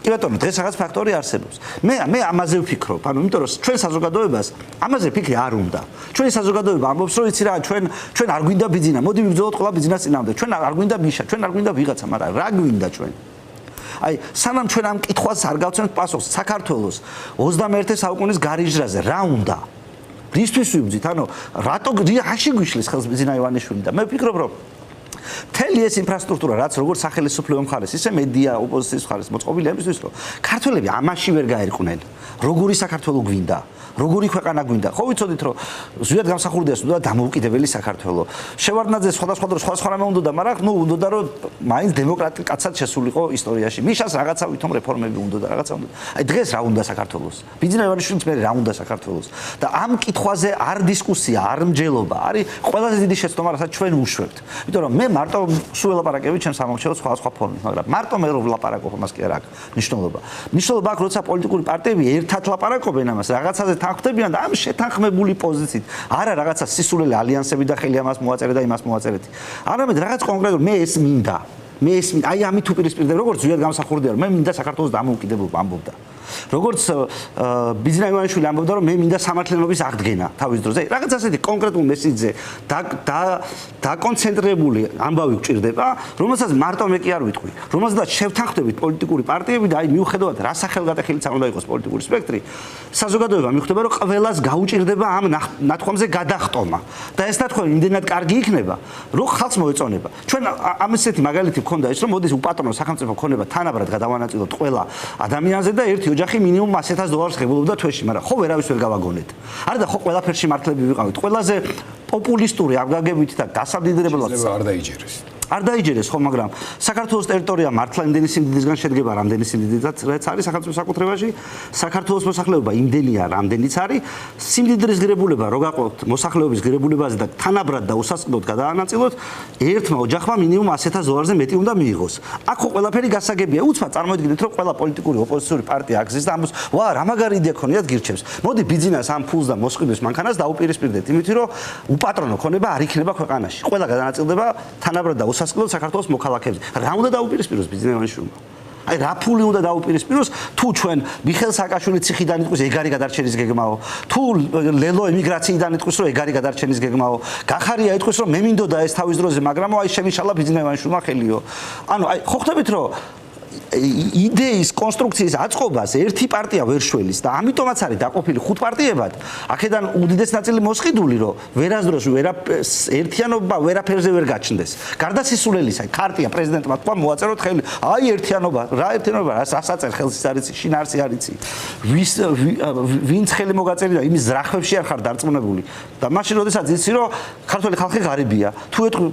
კი ბატონო, დღეს რაღაც ფაქტორი არსებობს. მე ამაზე ვფიქრობ, ანუ იმიტომ რომ ჩვენ საზოგადოებას ამაზე ფიქრი არ უნდა. ჩვენი საზოგადოება ამბობს, რომ იცი რა, ჩვენ არ გვინდა ბიძინა, მოდი ვიბრძოლოთ ყველა ბიძინას წინააღმდეგ. ჩვენ არ გვინდა მიშა, ჩვენ არ გვინდა ვიღაცა, მაგრამ რა გვინდა ჩვენ? აი, სანამ ჩვენ ამ კითხვას არ გავცემთ პასუხს, საქართველოს 21 საუკუნის გარიჟრაზე რა უნდა? რისთვის ვიბძით? ანუ რატო რაში გვიშლის ხელს ბიძინა ივანიშვილი და მე ვფიქრობ, რომ მთელი ეს ინფრასტრუქტურა, რაც როგორც სახელმწიფო მხარეს, ისე მედია ოპოზიციის მხარეს მოწყობილია იმისთვის, რომ ქართველები ამაში ვერ გაერკვნენ. როგორი საქართველო გვინდა? როგორი ქვეყანა გვინდა? ხო ვიცოდით, რომ ზვიად გამსახურდიას უნდა დამოუკიდებელი საქართველო. შევარდნაძე სხვა რამე უნდა, მაგრამ ნუ უნდა რომ მაინც დემოკრატიულ კაცად შესულიყო ისტორიაში. მიშას რაღაცა ვითომ რეფორმები უნდა და რაღაცა უნდა. აი დღეს რა უნდა საქართველოს? ბიძინა ივანიშვილის მე რა უნდა საქართველოს? და ამ კითხვაზე არ დისკუსია, არ მსჯელობა. არის ყველაზე დიდი შეცდომა, რასაც ჩვენ უშვებთ. იმიტომ რომ მე მარტო სულ ელაპარაკები ჩემს სამომხმარებლო სხვა ფორმით, მაგრამ მარტო მე რო ვლაპარაკობ ამას კი არ აქვს მნიშვნელობა. მნიშვნელობა აქვს, როცა პოლიტიკური პარტიები ერთად ლაპარაკობენ ამას, რაღაცაზე თანხმდებიან და ამ შეთანხმებული პოზიციით. არა რაღაცა სისულელი ალიანსები და ხელი ამას მოაწერე და იმას მოაწერეთ. არამედ რაღაც კონკრეტულ მე ეს მინდა. აი ამით უპირისპირდებ, როგორც ზვიად გამსახურდია, რომ მე მინდა საქართველოს დამოუკიდებლობა ამბობდა. როგორც ბიძინა ივანიშვილი ამბობდა, რომ მე მინდა სამართლიანობის აღდგენა თავის დროზე. რაღაც ასეთი კონკრეტულ მესიჯზე დაკონცენტრირებული ამბავი გვჭირდება, რომელსაც მარტო მე კი არ ვიტყვი. რომელსაც შევთანხმდებით პოლიტიკური პარტიები და აი მიუხედავად რა სახელგატეხილიც არ უნდა იყოს პოლიტიკური სპექტრი, საზოგადოება მიხვდება, რომ ყველას გაუჭირდება ამ ნათქვამზე გადახტომა. და ეს ნათქვამი იმდენად კარგი იქნება, რომ ხალხს მოეწონება. ჩვენ ამისეთი მაგალითი გქონდა ის, რომ მოდის უპატრონო სახელმწიფო ქონება თანაბრად გადავანაწილოთ ყველა ადამიანზე და ერთი ოჯახი მინიმუმ $100,000 ღებულობდა თვეში, მაგრამ ხო ვერავის ვერ გავაგონეთ. არა და ხო ყველაფერში მართლები ვიყავით. ყველაზე პოპულისტური აღგაგებით და გასამდიდრებლად არ დაიჯერეს. არ დაიჯერეს ხო, მაგრამ საქართველოს ტერიტორია მართლა იმდენი სიმდიდრისგან შედგება, რამდენი სიმდიდრით არის სახელმწიფო საკუთრებაში, საქართველოს მოსახლეობა იმდენია, რამდენიც არის, სიმდიდრის ღირებულება რო გაყოთ მოსახლეობის ღირებულებაზე და თანაბრად და უსასყიდოდ გადაანაწილოთ, ერთმა ოჯახმა მინიმუმ $100,000-ზე მეტი უნდა მიიღოს. აქ ხო ყველაფერი გასაგებია. უცბად წარმოიდგინეთ, რომ ყველა პოლიტიკური ოპოზიციური პარტია აგზის და ამბობს, ვა, რა მაგარი იდეა ქონიათ გირჩევს. მოდი ბიძინას ამ ფულს და მოსყიდვის მანქანას დაუპირისპირდეთ, იმით რომ უპატრონო ქონება არ იქნება ქვეყანაში. ყველა გადანაწილდება თანაბრად და სასკოლო საქართველოს მოქალაქეებს. რა უნდა დაუპირისპიროს ბიძინა ივანიშვილმა? აი რა ფული უნდა დაუპირისპიროს თუ ჩვენ მიხეილ სააკაშვილი ციხიდან იტყვის ეგარი გადარჩენის გეგმაო, თუ ლელო ემიგრაციიდან იტყვის რომ ეგარი გადარჩენის გეგმაო, გახარია იტყვის რომ მე მინდოდა ეს თავის დროზე, მაგრამ აი შემიშალა ბიძინა ივანიშვილმა ხელიო. ანუ აი ხო ხვდებით რომ იდეის კონსტრუქციის აწყობას ერთი პარტია ვერ შველის და ამიტომაც არის დაყოფილი 5 პარტიებად. აქედან უდიდეს ნაწილი მოსყიდული, რომ ვერასდროს ერთიანობა ვერაფერზე ვერ გაჩნდეს. გარდა სისულელისა, ქარტია პრეზიდენტმა თქვა მოაწეროთ ხელი. აი ერთიანობა, რა ერთიანობა, რას აწერ ხელს ის არის, შინაარსი არის. ვინც ხელი მოგაწერია, იმის ზრახვებში არ ხარ დარწმუნებული. და მაშინ როდესაც იცი, რომ ქართველი ხალხი ღარიბია, თუ ეთქვი